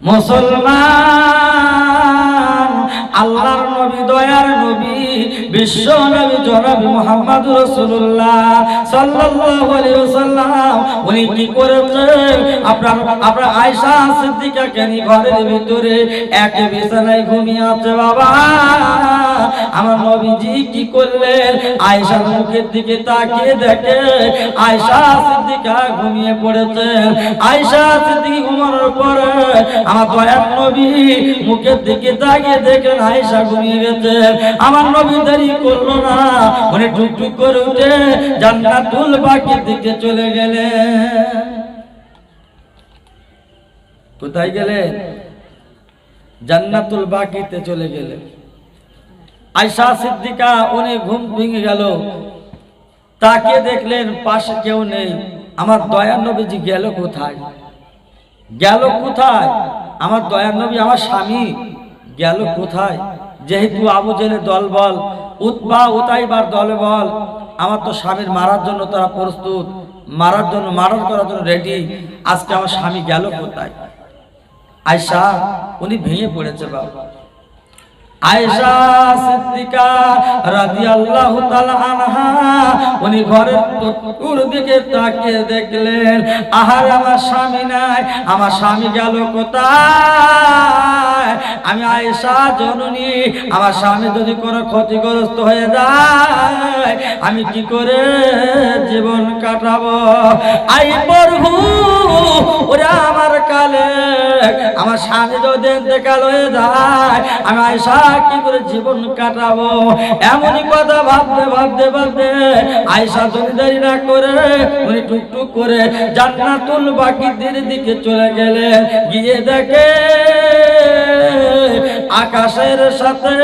মুসলমান, আল্লাহর নবী, দয়ার নবী, বিশ্ব নবী জনাব মুহাম্মদুর রাসূলুল্লাহ সাল্লাল্লাহু আলাইহি ওয়াসাল্লাম উনি কি করেছেন? আপনার আয়েশা সিদ্দিকাকে নিয়ে ঘরের ভিতরে এক বিছানায় ঘুমিয়ে আছে। বাবা, আমার নবীজি কি করলেন? আয়েশার মুখের দিকে তাকিয়ে দেখে আয়েশা সিদ্দিকা ঘুমিয়ে পড়েছেন। আয়েশা সিদ্দিকা ঘুমানোর পরে আমার দয়ার নবী মুখের দিকে তাকিয়ে দেখলেন আয়েশা ঘুমিয়ে গেছে। আমার নবী দেরি করলো না, উনি টুকটুক করে উঠে জান্নাতুল বাকির দিকে চলে গেলেন। কোথায় গেলেন? জান্নাতুল বাকিতে চলে গেলেন। আয়েশা সিদ্দিকা উনি ঘুম ভেঙে গেল, তাকিয়ে দেখলেন পাশে কেউ নেই। আমার দয়ার নবীজি গেল কোথায়? গেল কোথায়? আমার দয়ার নবী, আমার স্বামী গেল কোথায়? যেহেতু আবু জেহেলের দলবল, উতবা উতাইবার দলবল, আমার তো স্বামীর মারার জন্য তারা প্রস্তুত, মারার করার জন্য রেডি। আজকে আমার স্বামী গেল কোথায়? আয়েশা উনি ভেঙে পড়েছে। বাবা, আয়েশা সিদ্দিকা রাদিয়াল্লাহু তাআলা আনহা উনি ঘরের চতুর দিকে তাকিয়ে দেখলেন, আহার আমার স্বামী নাই, আমার স্বামী গেল কোথায়? আমি আয়েশা জননী, আমার স্বামী যদি কোনো ক্ষতিগ্রস্ত হয়ে যায় আমি কি করে জীবন কাটাবো? আই প্রভু, ওরা আমার কালে আমার স্বামী যদি ইন্তেকাল হয়ে যায় আমি আয়েশা কি করে জীবন কাটাবো? এমনই কথা ভাবতে ভাবতে ভাবতে আয়েশা জমিদারি না করে উনি টুকটুক করে জান্নাতুল বাকিদের দিকে চলে গেলেন। গিয়ে দেখে আকাশের সাথে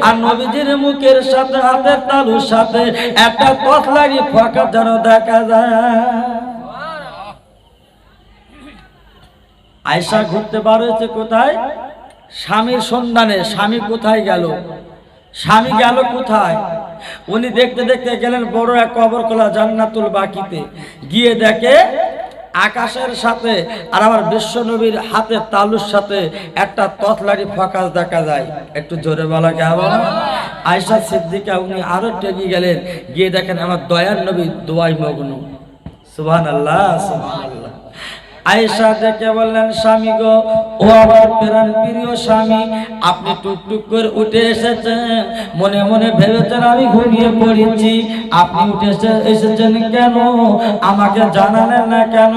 আর নবীজির মুখের সাথে হাতের তালুর সাথে একটা তসলারি ফাঁকা যেন দেখা যায়। আয়েশা ঘুরতে বার হয়েছে কোথায়? স্বামীর সন্ধানে। স্বামী কোথায় গেল? স্বামী গেল কোথায়? উনি দেখতে দেখতে গেলেন বড় এক কবরখোলা জান্নাতুল বাকিতে। গিয়ে দেখে আকাশের সাথে আর আমার বিশ্ব নবীর হাতের তালুর সাথে একটা তসলারি ফোকাস দেখা যায়। একটু জোরে বলা কেমন? আয়েশা সিদ্দিকা উনি আরো টেগে গেলেন, গিয়ে দেখেন আমার দয়ার নবী দোয়াই মগ্ন। সুবহানাল্লাহ, সুবহানাল্লাহ। আয়েশা দেখে বললেন, স্বামী গো, ও আমার প্রাণ প্রিয় স্বামী, আপনি টুকটুক করে উঠে এসেছেন। মনে মনে ভেবেছেন আমি ঘুমিয়ে পড়েছি, আপনি উঠে এসেছেন কেন? আমাকে জানালেন না কেন?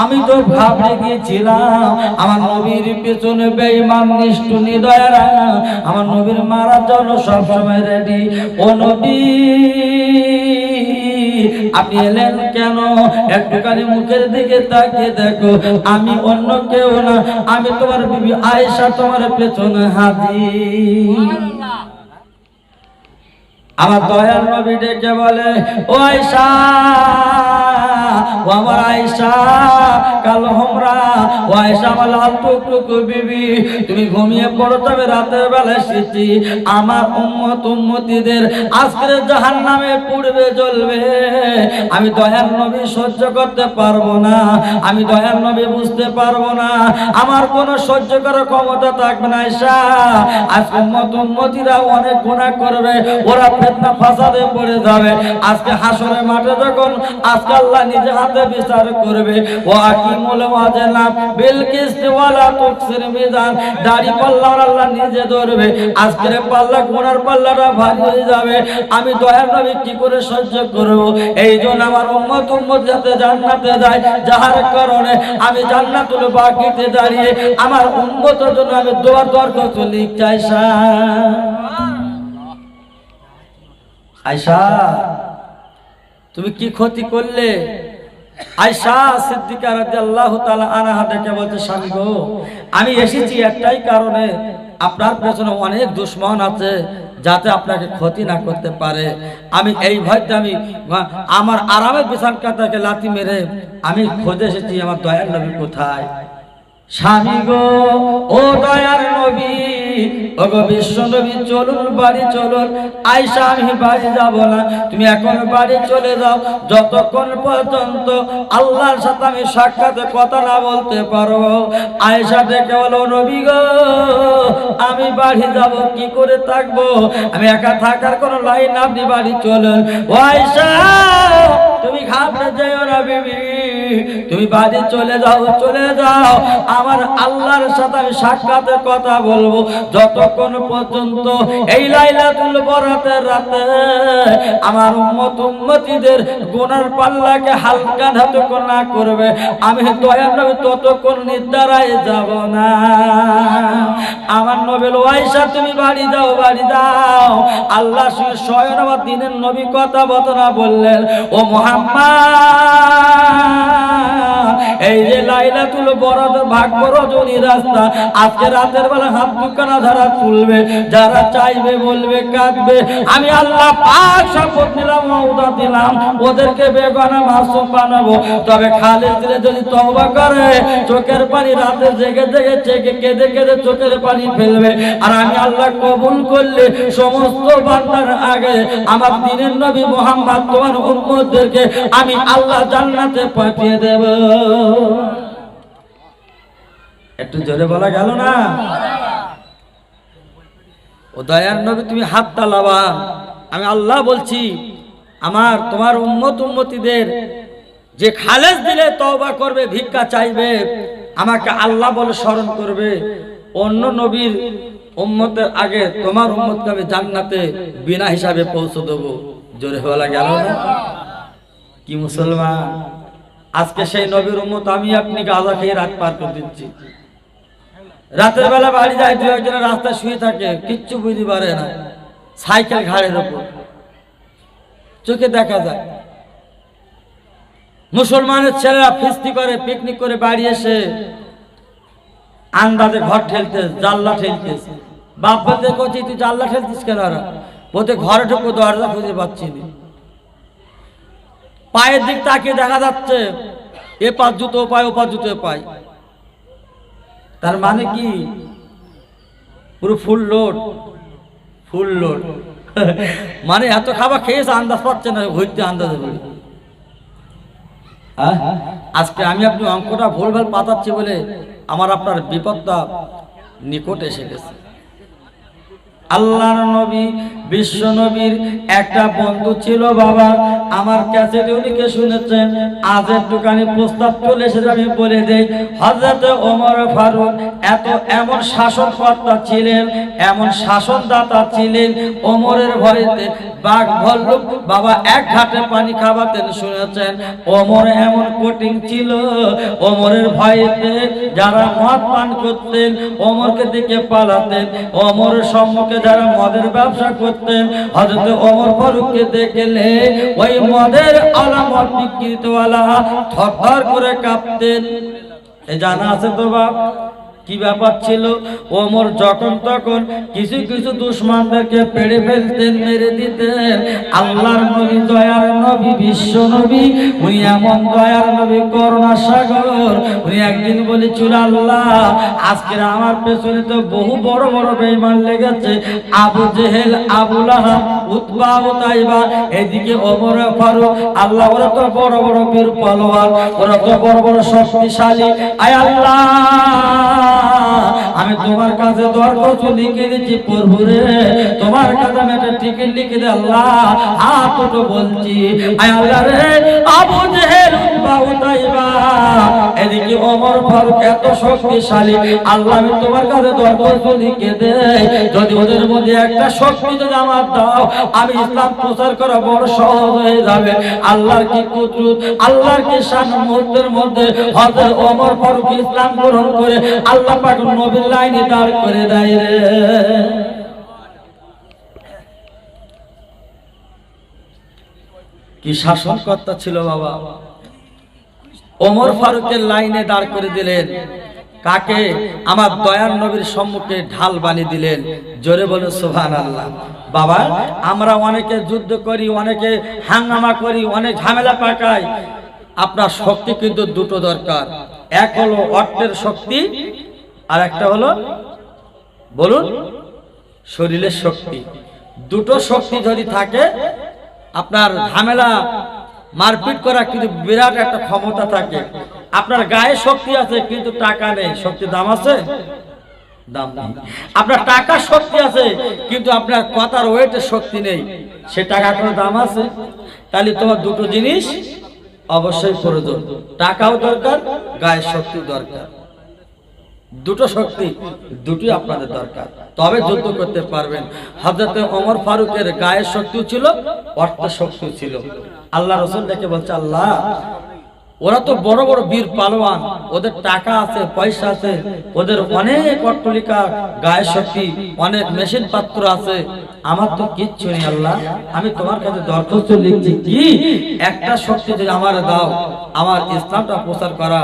আমি তো ভাবতে গিয়েছিলাম আমার নবীর পেছনে বেঈমান নিষ্ঠুর নিদয়েরা আমার নবীর মারার জন্য সবসময় রেডি। ও নবী, আপনি এলেন কেন? একটুখানি মুখের দিকে তাকিয়ে দেখো, আমি অন্য কেউ না, আমি তোমার বিবি আয়েশা তোমার পেছনে হাজির। আমার দয়ার নবী ডেকে বলে, ও আয়েশা, ও আমার আয়েশা কালো হোমরা, ও আয়েশা আমার লাল টুকটুকু বিবি, তুমি ঘুমিয়ে পড়ো, তবে রাতের বেলা এসেছি আমার উম্মতিদের আজকের জাহান্নামে পুড়বে জ্বলবে। আমি দয়ার নবী সহ্য করতে পারবো না, আমি দয়ার নবী বুঝতে পারবো না, আমার কোনো সহ্য করার ক্ষমতা থাকবে না। আয়েশা, আজকে উম্মতিরা অনেক গুনাহ করবে, ওরা ফিতনা ফাসাদে পড়ে যাবে। আজকে হাসরের মাঠে যখন আজকে আল্লাহ নিজে হাতে বিচার করবে, ও আকিমুল ওয়াজনা বিল কিসতি ওয়ালা তুকসির মিজান, দাড়ি পাল্লা আল্লাহ নিজে ধরবে। আজকের পাল্লা গুনার পাল্লাটা ভারী হয়ে যাবে। আমি দয়ার নবী কি করে সহ্য করব? এই জন্য আমার উম্মত যাতে জান্নাতে যায়, যাহার কারণে আমি জান্নাতুল বাকিতে দাঁড়িয়ে আমার উম্মতের জন্য আমি দোয়া দরখাস্ত লিখতে আয়েশা। আয়েশা, তুমি কি ক্ষতি করলে? আয়েশা সিদ্দিকা রাদিয়াল্লাহু তাআলা আনহা ডেকে বলতে, স্বামী গো, আমি এসেছি একটাই কারণে, আপনার পেছনে অনেক দুশমন আছে যাতে আপনাকে ক্ষতি না করতে পারে। আমি এই ভয়তে আমি আমার আরামের বিছানাটাকে লাথি মেরে আমি খোঁজে এসেছি আমার দয়ার নবী কোথায়। স্বামী গো, ও দয়ার নবী, ওগো বিশ্ব নবী চলুন বাড়ি চলুন। আয়েশা আমি বাড়ি যাব না, তুমি এখন বাড়ি চলে যাও, যতক্ষণ পর্যন্ত আল্লাহর সাথে আমি সাক্ষাতে কথা না বলতে পারবো। আয়েশা ডেকে বলো, নবী গো আমি বাড়ি যাব, কি করে থাকবো, আমি একা থাকার কোনো লাইন, আপনি বাড়ি চলুন। ও আয়েশা তুমি ঘাবড়ে যেও না বিবি, তুমি বাড়ি চলে যাও, চলে যাও, আমার আল্লাহর সাথে আমি সাক্ষাতের কথা বলবো। যতক্ষণ পর্যন্ত এই লাইলাতুল বরাতের রাতে আমার উম্মতিদের গুনার পাল্লাকে হালকা যতক্ষণ না করবে, আমি দয়ার নবী ততক্ষণ নিদ্রায় যাব না। আমার নবী আয়েশা তুমি বাড়ি যাও, বাড়ি যাও। আল্লাহ স্বয়ং আমার দিনের নবী কথা বতনা বললেন, ও মুহাম্মদ এই যে লাইলাতুল বরাত ভাগ্য রজনী রাস্তা, আজকে রাতের বেলা হাত দুখানা যারা তুলবে, যারা চাইবে বলবে কাঁদবে, আমি আল্লাহ পাক শপথ নিলাম, ওয়াদা দিলাম ওদেরকে বেগানা মাসুম বানাবো। তবে খালিদ দিলে যদি তওবা করে, চোখের পানি রাতে জেগে জেগে চেকে কেঁদে কেঁদে চোখের পানি ফেলবে, আর আমি আল্লাহ কবুল করলে সমস্ত বান্দার আগে আমার দিনের নবী মুহাম্মদ তোমার উম্মতদেরকে আমি আল্লাহ জান্নাতে পাঠিয়ে দেব। একটু জোরে বলা গেল না? ও দয়ার নবী তুমি হাত তালাবা, আমি আল্লাহ বলছি আমার তোমার উম্মতিদের যে খালেস দিলে তওবা করবে, ভিক্ষা চাইবে, আমাকে আল্লাহ বলে স্মরণ করবে, অন্য নবীর উম্মতের আগে তোমার উম্মতকে আমি জান্নাতে বিনা হিসাবে পৌঁছে দেবো। জোরে বলা গেল না? কি মুসলমান, আজকে সেই নবীর উম্মত আমি আপনি গাঁজা খেয়ে রাত পার করে দিচ্ছি। রাতের বেলা বাড়ি যায়, দু একজনের রাস্তায় শুয়ে থাকে, কিচ্ছু বুঝতে পারে না, সাইকেল ঘাড়ের উপর চোখে দেখা যায়। মুসলমানের ছেলেরা ফিস্তি করে, পিকনিক করে বাড়ি এসে আন্দাজে ঘর ঠেলতে, জানলা ঠেলতেছে। বাপ বলতে করছি তুই জানলা ঠেলতিস কেন? বলতে ঘরে ঢুকবো, দরজা খুঁজে পাচ্ছি না। পায়ের দিক তাকিয়ে দেখা যাচ্ছে এ পাঁচ জুতো পায়, ও পাঁচ জুতো পায়। তার মানে কি? পুরো ফুল লোড, ফুল লোড। মানে এত খাবার খেয়েছে আন্দাজ পাচ্ছে না, ঘুরতে আন্দাজে বলি। আজকে আমি আপনি অঙ্কটা ভুলভাল পাতাচ্ছি বলে আমার আপনার বিপদটা নিকট এসে গেছে। আল্লাহর নবী বিশ্ব নবীর একটা বন্ধু ছিল বাবা, আমার কাছে উনিকে শুনেছেন। আজ একটুখানি প্রস্তাব চলে এসেছে, আমি বলে দেই। হযরত ওমর ফারুক এমন শাসনকর্তা ছিলেন, এমন শাসনদাতা ছিলেন, ওমরের ভয়েতে বাঘ ভাল্লুক বাবা এক ঘাটে পানি খাওয়াতেন শুনেছেন। ওমর এমন কঠিন ছিল, ওমরের ভয়েতে যারা মদ পান করতেন ওমরকে দিকে পালাতেন। ওমরের সম্মুখে যারা মদের ব্যবসা করতেন হযরত ওমর ফারুককে দেখলে ওই মদের আলা মদ বিক্রিতওয়ালা থরথর করে কাঁপতেন। এ জানা আছে তো বাপ? কি ব্যাপার ছিল? ওমর যখন তখন কিছু কিছু দুশমনদেরকে পেড়ে ফেলতেন, মেরে দিতেন। আল্লাহর নবী, দয়ার নবী, বিশ্ব নবী, উনি এমন দয়ার নবী, করুণা সাগর। উনি একদিন বলেছিল, আল্লাহ আজকে আমার পেছনে তো বহু বড় বড় বেঈমান লেগেছে, আবু জেহেল, আবু লাহাব, উতবা, উতাইবা, এদিকে ওমর ফারুক। আল্লাহ ওরা তো বড় বড় বীর পালোয়ান, ওরা তো বড় বড় শক্তিশালী। আয় আল্লাহ আমি তোমার কাছে দরখাস্ত লিখে দিচ্ছি, প্রভু রে তোমার কাছে আমি একটা টিকিট লিখে দে আল্লাহ। হাত উঠে বলছি, আয় আল্লাহ রে আবু জেহেল, উতবা, উতাইবা, এদিকে ওমর ফারুক এত শক্তিশালী, আল্লাহ আমি তোমার কাছে দরখাস্ত লিখে দে, যদি ওদের মধ্যে একটা শক্তি যদি আমার দাও, আমি ইসলাম প্রচার করা বড় সহজ হয়ে যাবে। আল্লাহর কি কুদরত, আল্লাহর কি শান, মুহূর্তের মধ্যে হযরত ওমর ফারুক ইসলাম গ্রহণ করে আল্লাহ পাক নবীর লাইনে দাঁড় করে দেয় রে। কি শাসনকর্তা ছিল বাবা! ওমর ফারুকের লাইনে দাঁড় করে দিলেন কাকে? আমার দয়ার নবীর সম্মুখে ঢাল বানিয়ে দিলেন। জোরে বলে সুবহানাল্লাহ। বাবা আমরা অনেকে যুদ্ধ করি, অনেকে হাঙ্গামা করি, অনেক ঝামেলা পাকাই। আপনার শক্তি কিন্তু দুটো দরকার, এক হলো অর্থের শক্তি, আর একটা হলো বলুন, শরীরের শক্তি। দুটো শক্তি যদি থাকে, আপনার ঝামেলা মারপিট করা কিন্তু বিরাট একটা ক্ষমতা থাকে। আপনার গায়ে শক্তি আছে কিন্তু টাকা নেই, শক্তি দাম আছে? দাম নেই। আপনার টাকা শক্তি আছে কিন্তু আপনার কথার ওয়েটের শক্তি নেই, সে টাকা কোনো দাম আছে? তাহলে তোমার দুটো জিনিস অবশ্যই প্রয়োজন, টাকাও দরকার, গায়ের শক্তিও দরকার। দুটো শক্তি, দুটি আপনাদের দরকার, তবে যুদ্ধ করতে পারবেন। হযরত ওমর ফারুকের গায়ের শক্তিও ছিল, অর্থ শক্তিও ছিল। আল্লাহ রাসূল দেখে বলছে, আল্লাহ, ওরা তো বড় বড় বীর পালোয়ান, ওদের টাকা আছে, পয়সা আছে, ওদের অনেক অট্টালিকা, গায়ের শক্তি, অনেক মেশিন পাত্র আছে, আমার তো কিচ্ছু নেই। আল্লাহ, আমি তোমার কাছে দরখাস্ত লিখছি, কি একটা শক্তি যদি আমার দাও, আমার ইসলামটা প্রচার করা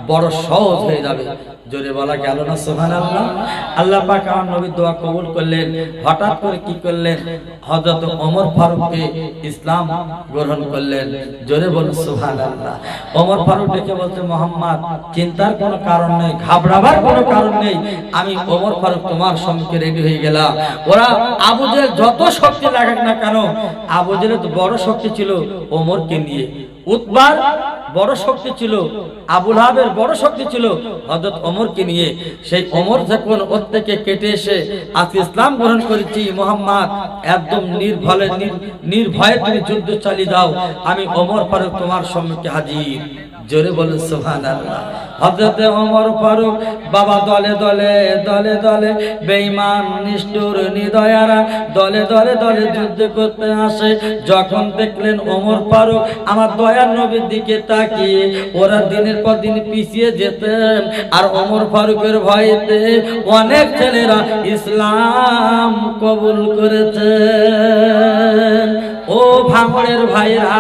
বড় সহজ হয়ে যাবে। জোরে বলা গেল না সুবহানাল্লাহ। আল্লাহ পাক আমার নবীর দোয়া কবুল করলেন। হঠাৎ করে কি করলেন? হযরত ওমর ফারুককে ইসলাম গ্রহণ করলেন। জোরে বলুন সুবহানাল্লাহ। ওমর ফারুক ডেকে বলতে, মুহাম্মদ, চিন্তার কোনো কারণ নেই, ঘাবড়াবার কোনো কারণ নেই, আমি ওমর ফারুক তোমার সম্মুখে রেডি হয়ে গেলাম। ওরা আবু জেহেল যত শক্তি লাগাক না কেন, আবু জেহেলের তো বড় শক্তি ছিল ওমরকে নিয়ে, উতবার বড় শক্তি ছিল, আবু লাহাবের বড় শক্তি ছিল হযরত ওমরকে নিয়ে। সেই ওমর যখন ওর থেকে কেটে এসে আজ ইসলাম গ্রহণ করেছি, মুহাম্মদ একদম নির্ভয়ে তুমি যুদ্ধ চালিয়ে দাও, আমি ওমর ফারুক তোমার সম্মুখে হাজির। জোরে বলুন সুবহানাল্লাহ। হযরত ওমর ফারুক বাবা দলে দলে দলে দলে বেঈমান নিষ্ঠুর নিদয়ারা দলে দলে দলে যুদ্ধ করতে আসে। যখন দেখলেন ওমর ফারুক আমার দয়ার নবীর দিকে তাকিয়ে, ওরা দিনের পর দিন পিছিয়ে যেতেন, আর ওমর ফারুকের ভয়েতে অনেক ছেলেরা ইসলাম কবুল করেছে। ও ভাঙড়ের ভাইরা,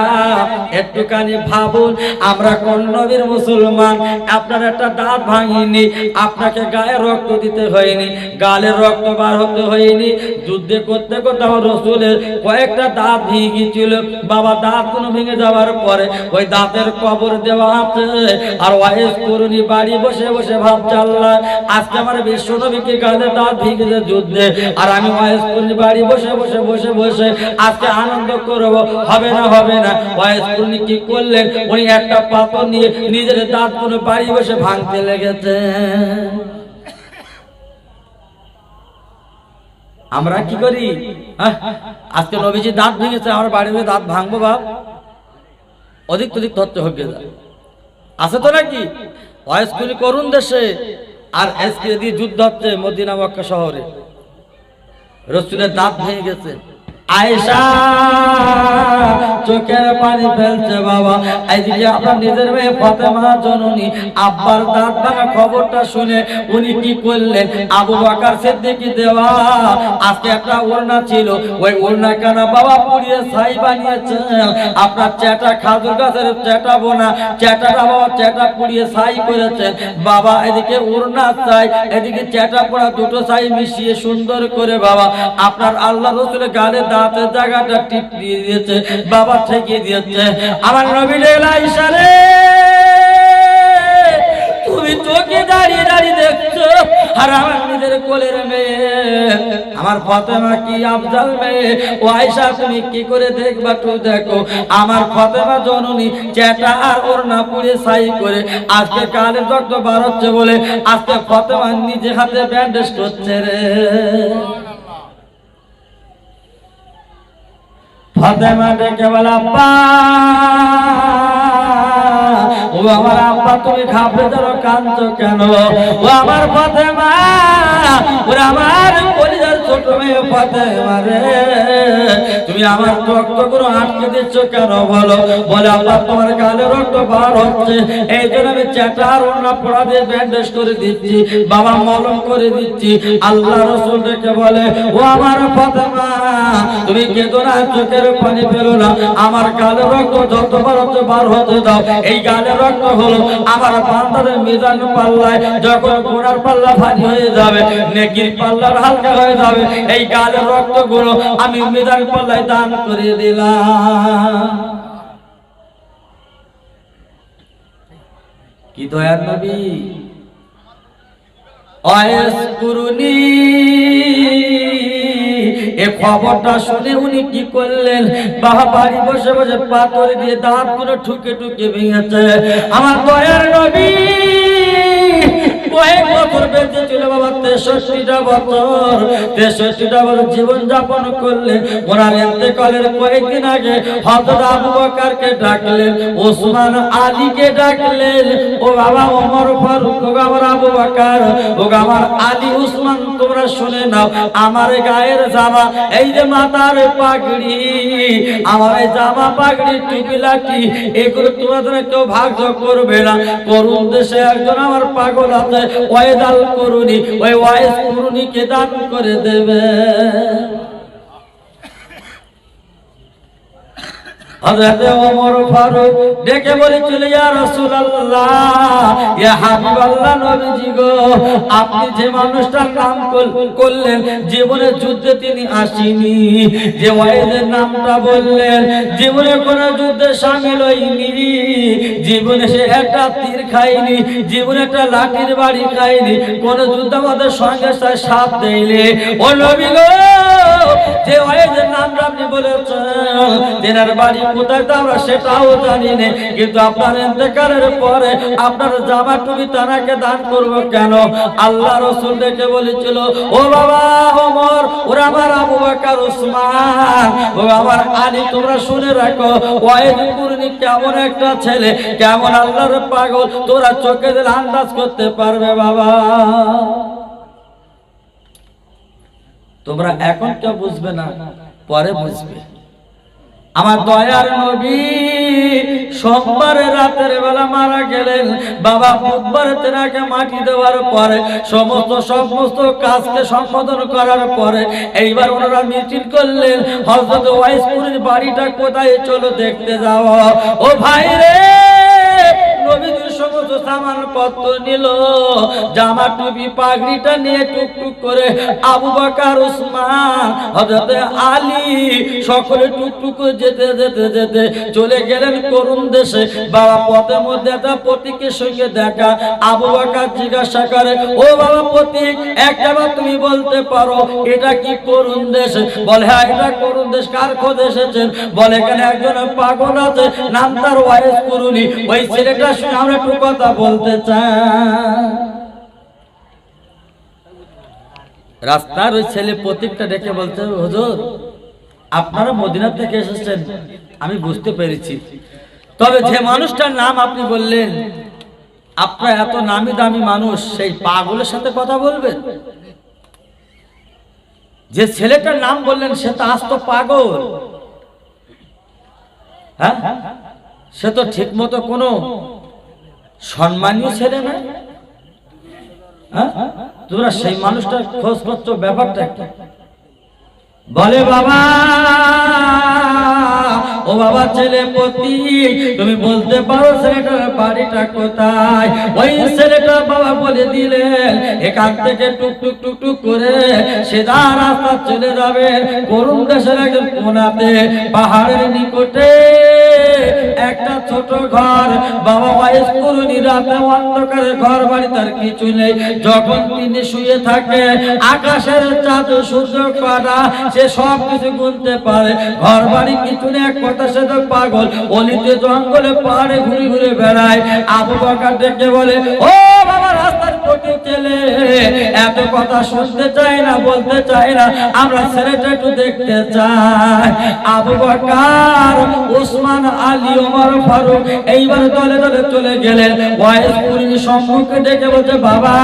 একটুখানি ভাবুন, আমরা কোন নবীর মুসলমান? আপনার একটা দাঁত ভাঙিনি, আপনাকে গায়ে রক্ত দিতে হয়নি, গালের রক্ত বার হতে হয়নি, যুদ্ধে করতে করতে আমার রসুলের কয়েকটা দাঁত ভেঙে গিয়েছিল। বাবা, দাঁত কোনো ভেঙে যাওয়ার পরে ওই দাঁতের কবর দেওয়া আছে, আর ওয়াইস করুনি বাড়ি বসে বসে ভাবছে, আল্লাহ, আজকে আমার বিশ্ব নবীকে গালে দাঁত ভেঙেছে যুদ্ধে, আর আমি ওয়াইস করুনি বাড়ি বসে বসে বসে বসে আজকে আনন্দ করব, হবে না হবে না। ওয়াইস করুনি কি করলেন? উনি একটা পাথর নিয়ে নিজের দাঁত কোনো বাড়ি বসে ভাঙতে লেগেছে। আমরা কি করি? আজকে নবীজি দাঁত ভেঙেছে, আমার বাড়ি বসে দাঁত ভাঙবো? বাপ, অধিক তধিক ধরতে হবে আছে তো নাকি? ওয়াইস করুনি করুন দেশে, আর আজকে দিয়ে যুদ্ধ হচ্ছে মদিনা মক্কা শহরে, রাসূলের দাঁত ভেঙে গেছে। আয়েশা চোখের পানি ফেলছে। বাবা, এইদিকে আপনার নিজের মেয়ে ফাতেমা জননী আব্বার দাঁত ভাঙা খবরটা শুনে উনি কি করলেন? আবু বকর সিদ্দিক দেওয়া আজকে একটা ওড়না ছিল, ওই ওড়না কানা বাবা পুড়িয়ে ছাই বানিয়েছেন। আপনার চেটা খাজুর গাছের চেটা বোনা চেটাটা বাবা চেটা পুড়িয়ে ছাই করেছেন। বাবা, এদিকে ওড়না ছাই, এদিকে চেটা পোড়া, দুটো ছাই মিশিয়ে সুন্দর করে বাবা আপনার আল্লাহ রাসূলের গালে দাঁতের জায়গাটা টিপ দিয়ে দিয়েছে, বাবা ঠেকিয়ে দিয়েছে। আমার নবী আয়েশা রে, তুমি চোখে দাঁড়িয়ে দাঁড়িয়ে দেখছো, আর আমার নিজের কোলের মেয়ে আমার ফাতেমা কি আফজাল মেয়ে, ও আয়েশা তুমি কি করে দেখবা? তো দেখো, আমার ফাতেমা জননী চেটা আর ওড়না পুড়ে ছাই করে আজকে গালে রক্ত বার হচ্ছে বলে আজকে ফাতেমা নিজে হাতে ব্যান্ডেজ করছে রে। ফাতেমা ডেকে বলে, আব্বা, ও আমার আব্বা, তুমি ঘাবড়ে যাও, কাঁদছো কেন? ও আমার ফাতেমা, ওরে আমার কলিজার ছোট মেয়ে ফাতেমা রে, তুমি আমার রক্তগুলো আটকে দিচ্ছ কেন বলো? বলে, আল্লাহ, তোমার গালে রক্ত বার হচ্ছে, এই জন্য আমি চেটার ওড়না পড়া দিয়ে ব্যান্ডেজ করে দিচ্ছি, বাবা মলম করে দিচ্ছি। আল্লাহ রাসূল ডেকে বলে, ও আমার ফাতেমা, তুমি কেঁদো না, চোখের পানি ফেলো না, আমার গালে রক্ত যত বার হচ্ছে বার হতে দাও। এই গালে রক্ত হলো আমার বান্দাদের মিজান পাল্লায় যখন গুনার পাল্লা ভারী হয়ে যাবে, নেকির পাল্লা হালকা হয়ে যাবে, এই গালের রক্ত গুলো আমি মিজান পাল্লায় দান করে দিলাম। কি দয়ার নবী! ওয়াইসকুরুনি। এ খবরটা শুনে উনি কি করলেন, বাবা বাড়ি বসে বসে পাথর দিয়ে দাঁতগুলো ঠুকে ঠুকে ভেঙেছে। আমার দয়ার নবী কয়েক বছর বেঁচে ছিল বাবা, 63টা বছর, 63টা বছর জীবন যাপন করলেন। ওনার ইন্তেকালের কয়েকদিন আগে হযরত আবু বকরকে ডাকলেন, ওসমান আলীকে ডাকলেন। ও বাবা ওমর ফারুক, ও আমার আবু বকর, ও আমার আলী ওসমান, তোমরা শুনে নাও, আমার গায়ের জামা, এই যে মাথার পাগড়ি, আমার এই জামা পাগড়ি টুপি লাঠি, এগুলো তোমাদের কেউ ভাগ করবে না। করুণ দেশে একজন আমার পাগল আছে, ওয়াইদাল করুনি, ওই ওয়াইস করুনিকে দান করে দেবে। হযরত ওমর ফারুক ডেকে বলেছিল, ইয়া রাসূলুল্লাহ, ইয়া হাবিবাল্লাহ, নবীজি গো, আপনি যে মানুষটার নাম করলেন, জীবনে যুদ্ধে তিনি আসেনি, যে ওয়াইদের নামটা বললেন, জীবনে কোনো যুদ্ধে শামিল হয়নি, জীবনে সে একটা তীর খায়নি, জীবনে একটা লাঠির বাড়ি খায়নি, কোন যুদ্ধে আমাদের সঙ্গে সাথ দেয়নি। ও নবী গো, যে ওয়াইদের নামটা আপনি বলেছেন, তেনার বাড়ি কোথায় তা আমরা সেটাও জানি না, কিন্তু আপনার ইন্তেকালের পরে আপনার জামা টুপি তারাকে দান করব কেন? আল্লাহ রাসূল ডেকে বলেছিল, ও বাবা ওমর, ওরা আমার আবু বকর, ওসমান, ও আমার আলী, তোমরা শুনে রাখো, ওয়াইদ কুরনি কেমন একটা ছেলে, কেমন আল্লাহর পাগল, তোরা চোখে দিলে আন্দাজ করতে পারবে বাবা। তোমরা এখন কেউ বুঝবে না, পরে বুঝবে। আমার দয়ার নবী সোমবারে রাতের বেলা মারা গেলেন। বাবা বুধবারে তেনাকে মাটি দেওয়ার পরে সমস্ত কাজকে সম্পাদন করার পরে এইবার ওনারা মিটিং করলেন, হযরত ওয়াইসকুরের বাড়িটা কোথায়, চলো দেখতে যাও। ও ভাই রে, নবীজির সমস্ত সামান পত্র নিল, জামা টুপি পাগড়িটা নিয়ে টুকটুক করে আবু বকর, ওসমান, হযরত আলী সকলে টুকটুক করে যেতে যেতে যেতে চলে গেলেন করুণ দেশে। বাবা পথের মধ্যে একটা প্রতীকের সঙ্গে দেখা। আবু বকর জিজ্ঞাসা করে, ও বাবা প্রতীক, একবার তুমি বলতে পারো এটা কি করুণ দেশ? বলে, হ্যাঁ এটা করুণ দেশ। কার খোঁজ এসেছেন? বলে, এখানে একজন পাগল আছে, নাম তার ওয়াইসকুরনি, ওই ছেলেটার সঙ্গে আমরা একটু কথা বলতে চাই। রাস্তার ওই ছেলে প্রতীকটা ডেকে বলতে, হুজুর আপনারা মদিনা থেকে এসেছেন আমি বুঝতে পেরেছি, তবে যে মানুষটার নাম আপনি বললেন, আপনার এত নামি দামি মানুষ, সেই পাগলের সাথে কথা বলবেন? যে ছেলেটার নাম বললেন সে তো আস্ত পাগল, হ্যাঁ, সে তো ঠিক মতো কোনো সম্মানীয় ছেলে না। হ্যাঁ, তোমরা সেই মানুষটার খোঁজ করছো, ব্যাপারটা কি? বলে, বাবা ও বাবা ছেলে পতি, তুমি বলতে পারো ছেলেটার বাড়িটা কোথায়? ওই ছেলেটা বাবা বলে দিলেন, এখান থেকে টুকটুক টুকটুক করে সেদা রাস্তা চলে যাবেন করুণ দেশের একজন কোনাতে, পাহাড়ের নিকটে একটা ছোট ঘর। বাবা ওয়াইসকুরনি রাতে অন্ধকারে, ঘর বাড়ি তার কিছু নেই, যখন তিনি শুয়ে থাকে আকাশের চাঁদ সূর্য কাটা সে সব কিছু গুনতে পারে, ঘর বাড়ি কিছু নেই, এক কথা সে তো পাগল, অলিতে জঙ্গলে পাহাড়ে ঘুরে ঘুরে বেড়ায়। আবু বকর ডেকে বলে, ও বাবা রাস্তার কোটি ছেলে, এত কথা শুনতে চাই না, বলতে চাই না, আমরা ছেলেটা একটু দেখতে চাই। আবু বকর, ওসমান, আলী, ওমর ফারুক এইবার দলে দলে চলে গেলেন। ওয়াইসকুরনি সম্মুখে ডেকে বলছে, বাবা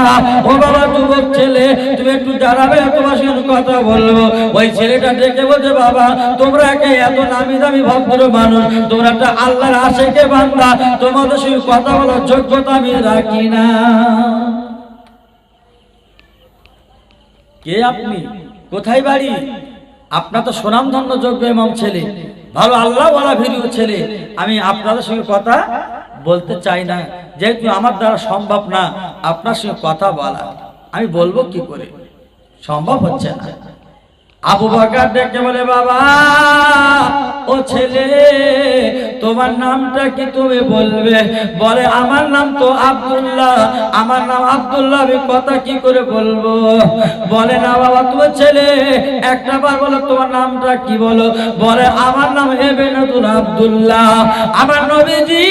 ও বাবা যুবক ছেলে, তুমি একটু দাঁড়াবে, তোমার সঙ্গে কথা বলবো। ওই ছেলেটা ডেকে বলছে, বাবা তোমরা কে এত নামি দামি ভদ্র মানুষ, তোমরা একটা আল্লাহর আশিকে বান্দা, তোমাদের সঙ্গে কথা বলার যোগ্যতা আমি রাখি না। কে আপনি? কোথায় বাড়ি? আপনার তো সুনামধন্য যোগ্য ইমাম ছেলে, ভালো আল্লাহ ওয়ালা ভিডিও ছেলে, আমি আপনাদের সঙ্গে কথা বলতে চাই না, যেহেতু আমার দ্বারা সম্ভব না আপনার সঙ্গে কথা বলা। আমি বলবো কি করে, সম্ভব হচ্ছে না। আবু বকর ডেকে বলে, বাবা ও ছেলে, তোমার নামটা কি তুমি বলবে? বলে, আমার নাম তো আব্দুল্লাহ। আমার নাম আব্দুল্লাহ, আমি কথা কি করে বলবো? বলে, না বাবা, তুমি ছেলে, একটা বার বলো তোমার নামটা কি বলো। বলে, আমার নাম ইবনুল আব্দুল্লাহ। আমার নবীজি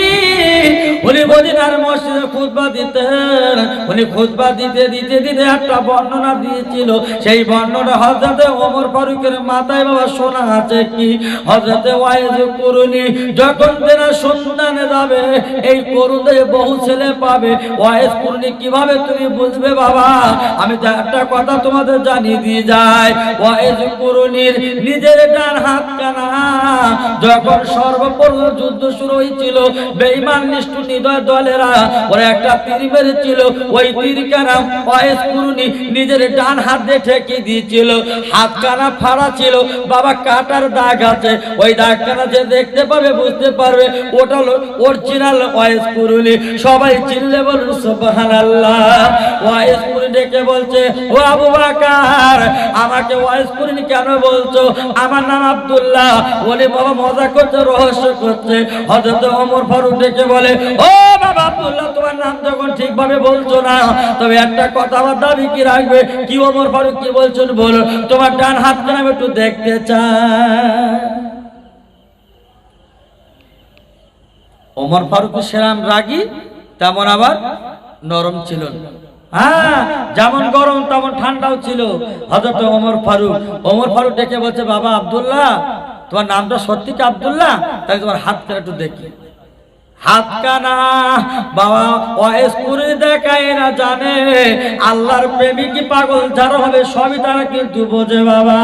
উনি মদিনার মসজিদে খুতবা দিতেন। উনি খুতবা দিতে দিতে দিতে একটা বর্ণনা দিয়েছিল। সেই বর্ণনা হযরতে ওমর ফারুকের মাথায় বাবা শোনা আছে কি, হযরতে ওয়াইজ কুরুনি যখন তেনা সন্ধানে যাবে, এই করুণে বহু ছেলে পাবে। ওয়াইজ কুরুনি কিভাবে তুমি বুঝবে বাবা? আমি একটা কথা তোমাদের জানিয়ে দিয়ে যাই। ওয়াইজ কুরুনির নিজের ডান হাত কানা যখন সর্বপ্রথম যুদ্ধ শুরু হয়েছিল, বেঈমান নিষ্ঠুর হৃদয় দলেরা ওরা একটা তীর মেরেছিল। ওই তীর কানা ওয়াইজ কুরুনি নিজের ডান হাত দিয়ে ঠেকিয়ে দিয়েছিল। হাত কানা ফাড়া ছিল বাবা, কাটার দাগ আছে। ওই দাগ কানা যে দেখতে পাবে বুঝতে পারবে ওটা হলো অরিজিনাল ওয়াইজ কুরুনি। সবাই চিল্লে বলুন সুবহানাল্লাহ। ওয়াইজ কুরুনি ডেকে বলছে, ও আবু বকর, আমাকে ওয়াইজ কুরুনি কেন বলছো? আমার নাম আব্দুল্লাহ। বলে, বাবা মজা করছে, রহস্য করছে। হযরত ওমর ফারুক ডেকে বলে, ও বাবা আব্দুল্লাহ, তোমার নাম যখন ঠিকভাবে বলছো না, তবে একটা কথা আমার দাবি কি রাখবে? কি ওমর ফারুক কি বলছেন বলো। তোমার ডান হাত কানা আমি একটু দেখতে চাই। ওমর ফারুক সেরাম রাগী, তেমন আবার নরম ছিল। হ্যাঁ, যেমন গরম তেমন ঠান্ডাও ছিল হযরত ওমর ফারুক ডেকে বলছে, বাবা আব্দুল্লাহ, তোমার নামটা সত্যি কি আব্দুল্লাহ? তাই তোমার হাত কানা একটু দেখি। হাত কানা বাবা ওয়াইজ কুরুনি দেখায় না, জানে আল্লাহর প্রেমিক কি পাগল যারা হবে সবই তারা কিন্তু বোঝে বাবা।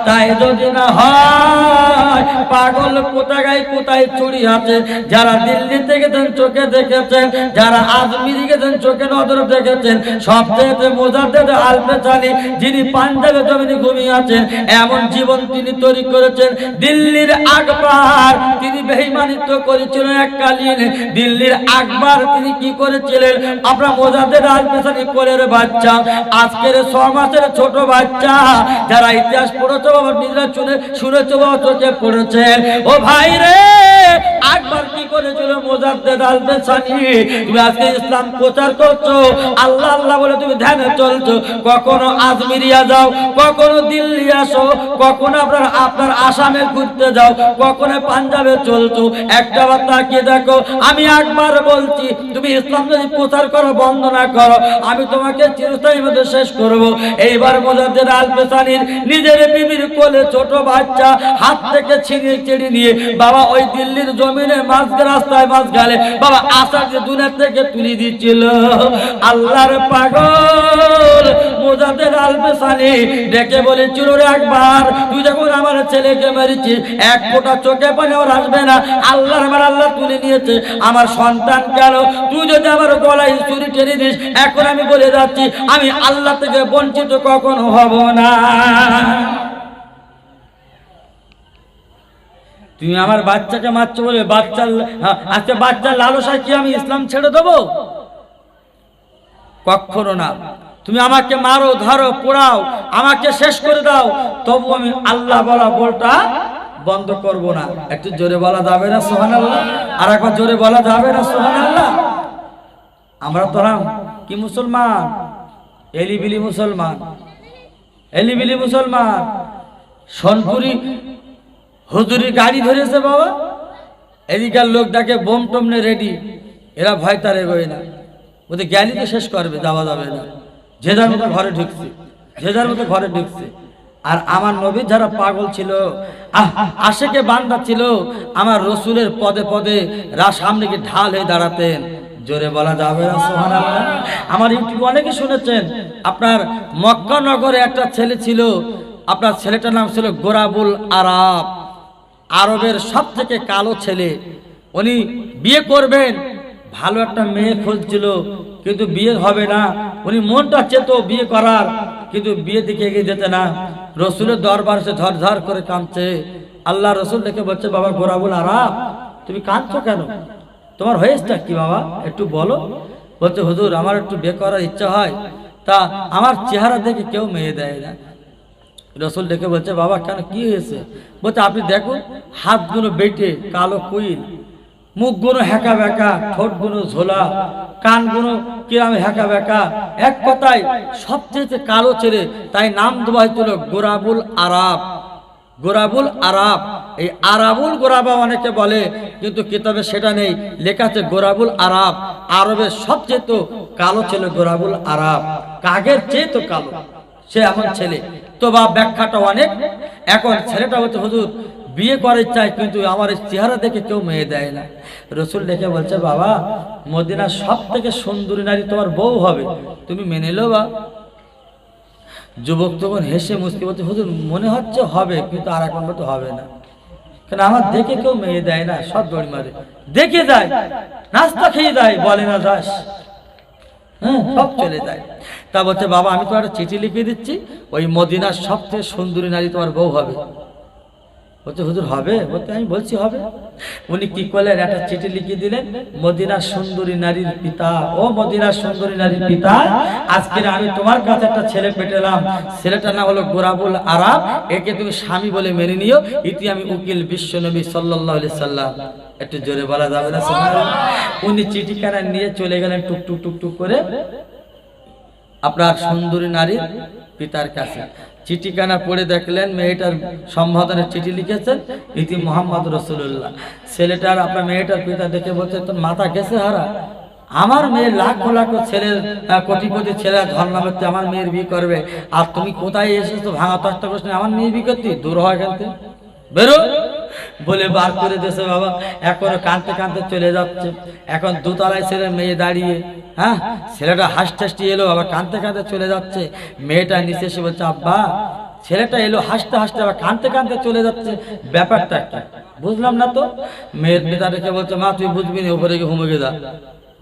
তাই যদি না হয় পাগল কোথায় কোথায় চুরি আছে, যারা দিল্লিতে গেছেন চোখে দেখেছেন, যারা আজমিরি গেছেন চোখে নজর দেখেছেন, সবচেয়ে মুজাদ্দেদ আল-ফেসানি যিনি পাঞ্জাবে জমিনে ঘুমিয়ে আছেন, এমন জীবন তিনি তৈরি করেছেন। দিল্লির আকবর তিনি বেঈমানিত্ব করেছিলেন এককালীন। দিল্লির আকবর তিনি কি করেছিলেন? আপনার মুজাদ্দেদ আল-ফেসানি কোলের বাচ্চা, আজকের 6 মাসের ছোট বাচ্চা। যারা ইতিহাস পড়েছো বাবা, নিজেরা শুনেছো বাবা, চোখে পড়েছেন। ও ভাই রে, আকবর কি করেছিল? মুজাদ্দেদ আল-ফেসানি, তুমি আজকে ইসলাম প্রচার করছো, আল্লাহ আল্লাহ বলে তুমি ধ্যানে চলছো, কখনো আজমিরিয়া যাও, কখনো দিল্লি আসো, কখনো আপনার আসামে ঘুরতে যাও, কখনো পাঞ্জাবে চলছো। একটা বার তাকিয়ে দেখো, আমি একবার বলছি, তুমি ইসলাম যদি প্রচার করো, বন্ধ না করো, আমি তোমাকে চিরস্থায়ী মধ্যে শেষ করব। এইবার মুজাদ্দেদ আল-ফেসানির নিজের বিবির কোলে ছোট বাচ্চা হাত থেকে ছিনিয়ে নিয়ে বাবা ওই দিল্লির জমিনে রাস্তায় মাঝখানে বাবা আসার যে দুনিয়া থেকে তুলে দিচ্ছিল। আল্লাহর পাগল মুজাদ্দেদ আল-ফেসানি ডেকে বলেছিল, রে আকবর, তুই যখন আমার ছেলেকে মেরেছিস, এক ফোঁটা চোখে পানি আর আসবে না। আল্লাহর আমার আল্লাহ তুলে নিয়েছে, আমার সন্তান কেন? তুই যদি আমার গলায় ছুরি টেনে দিস, এখন আমি বলে যাচ্ছি, আমি আল্লাহ থেকে বঞ্চিত কখনো হব না। তুমি আমার বাচ্চাকে মারছো বলে বাচ্চার লালসায় কি আমি ইসলাম ছেড়ে দেবো? কখনো না। তুমি আমাকে মারো, ধরো, পোড়াও, আমাকে শেষ করে দাও, তবু আমি আল্লাহ বলা বলটা বন্ধ করব না। একটু জোরে বলা যাবে না সুবহানাল্লাহ? আর একবার জোরে বলা যাবে না সুবহানাল্লাহ? আমরা তোরা কি মুসলমান? এলিবিলি মুসলমান। সোনপুরি হুজুরি গাড়ি ধরেছে বাবা, এদিকার লোক দেখে বোম টোম নে রেডি, এরা ভয় তার এগোয় না, ওদের জ্ঞানীকে শেষ করবে, যাওয়া যাবে না। যে যার মতো ঘরে ঢুকছে। আর আমার নবী যারা পাগল ছিল, আশেকে বান্দা ছিল, আমার রসুলের পদে পদে সামনে গিয়ে ঢাল হয়ে দাঁড়াতেন। জোরে বলা যাবে না সুবহানাল্লাহ? আমার ইউটিউবে অনেকে শুনেছেন, আপনার মক্কা নগরে একটা ছেলে ছিল, আপনার ছেলেটার নাম ছিল গোরাবুল আরব, আরবের সব থেকে কালো ছেলে। উনি বিয়ে করবেন, ভালো একটা মেয়ে খুঁজছিল, কিন্তু বিয়ে হবে না। উনি মনটা চেত বিয়ে করার, কিন্তু বিয়ে দিকে এগিয়ে যেতে না। রসুলের দরবার সে ঝরঝর করে কাঁদছে। আল্লাহ রসুল দেখে বলছে, বাবা গোরাবুল আরব, তুমি কাঁদছো কেন? তোমার হয়েছেটা কি বাবা, একটু বলো। বলছে, হুজুর, আমার একটু বিয়ে করার ইচ্ছা হয়, তা আমার চেহারা দেখে কেউ মেয়ে দেয় না। রসুল ডেকে বলছে বাবা কেন কি হয়েছে? বলছে আপনি দেখুন হাতগুলো বেটে কালো কুইল, মুখগুলো হ্যাঁকা ব্যাকা, ঠোঁটগুলো ঝোলা, কানগুলো কিরাম হ্যাঁকা ব্যাকা, এক কথায় সবচেয়ে কালো ছেলে, তাই নাম দেওয়া হয়েছিল গোরাবুল আরাব। গোরাবুল আরাব, এই আরাবুল গোরাবা অনেকে বলে, কিন্তু কিতাবে সেটা নেই, লেখা আছে গোরাবুল আরাব। আরবের সবচেয়ে তো কালো ছেলে গোরাবুল আরাব, কাগের চেয়ে তো কালো, সে এমন ছেলে। তো বা ব্যাখ্যাটা অনেক। এখন ছেলেটা বলছে হুজুর বিয়ে করে চাই, কিন্তু আমার এই চেহারা দেখে কেউ মেয়ে দেয় না। রসুল ডেকে বলছে বাবা মদিনার সব থেকে সুন্দরী নারী তোমার বউ হবে, তুমি মেনে লো বা। যুবক তখন হেসে মুসকে বলছে হুজুর মনে হচ্ছে হবে, কিন্তু আর এখন তো হবে না, কারণ আমার দেখে কেউ মেয়ে দেয় না, সব দড়ি মারে, দেখে যায় নাস্তা খেয়ে দেয়, বলে না দাস, হ্যাঁ সব চলে যায়। তা বলছে বাবা আমি তো একটা চিঠি লিখে দিচ্ছি, ওই মদিনার সবচেয়ে সুন্দরী নারী তোমার বউ হবে। বলছে হুজুর হবে? বলতে আমি বলছি হবে। উনি কি করলেন, একটা চিঠি লিখে দিলেন, মদিনার সুন্দরী নারীর পিতা, ও মদিনার সুন্দরী নারীর পিতা, আজকে আমি তোমার কাছে একটা ছেলে পেটেলাম, ছেলেটার নাম হলো গোরাবুল আরাব, একে তুমি স্বামী বলে মেনে নিও, ইতি আমি উকিল বিশ্ব নবী সাল্লাল্লাহু আলাইহি সাল্লাম। একটু জোরে বলা যাবে না? উনি চিঠিখানা নিয়ে চলে গেলেন টুকটুক টুকটুক করে আপনার সুন্দরী নারীর পিতার কাছে। চিঠিখানা পড়ে দেখলেন মেয়েটার সম্বোধনের চিঠি লিখেছেন ইতি মোহাম্মদ রসুল্লাহ। ছেলেটার আপনার মেয়েটার পিতা দেখে বলছে তোর মাথা গেছে হারা, আমার মেয়ে লাখো লাখো ছেলের কোটিপতি ছেলেরা ধর্ণা করতে আমার মেয়ের বিয়ে করবে, আর তুমি কোথায় এসেছো ভাঙা তক্তা করছো আমার মেয়ে বিয়ে করতে, দূর হয় খেলতে বেরো বলে বার করে দিয়েছে বাবা। এখন কাঁদতে কাঁদতে চলে যাচ্ছে, এখন দোতলায় ছেলে মেয়ে দাঁড়িয়ে, হ্যাঁ ছেলেটা হাসতে হাসতে এলো, আবার কাঁদতে কাঁদতে চলে যাচ্ছে। মেয়েটা নিচে এসে বলছে আব্বা, ছেলেটা এলো হাসতে হাসতে আবার কাঁদতে কাঁদতে চলে যাচ্ছে, ব্যাপারটা কি বুঝলাম না তো। মেয়ের পিতা রেখে বলছে মা তুই বুঝবি না, উপরে গিয়ে হুমকে যা।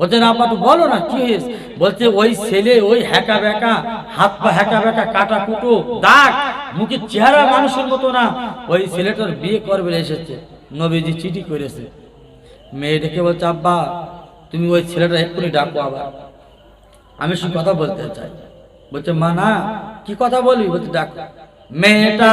বলছে না আব্বা তুই বলো না কি হয়েছে? বলছে ওই ছেলে ওই হ্যাকা ব্যাকা, হাত পা হ্যাকা ব্যাকা, কাটা কুটো দাগ, মুখের চেহারা মানুষের মতো না, ওই ছেলেটার বিয়ে করবে এসেছে, নবীজি চিঠি করেছে। মেয়ে ডেকে বলছে আব্বা তুমি ওই ছেলেটা এক্ষুনি ডাকো, আবার আমি সে কথা বলতে চাই। বলছে মা না কি কথা বলবি? বলছে ডাকো। মেয়েটা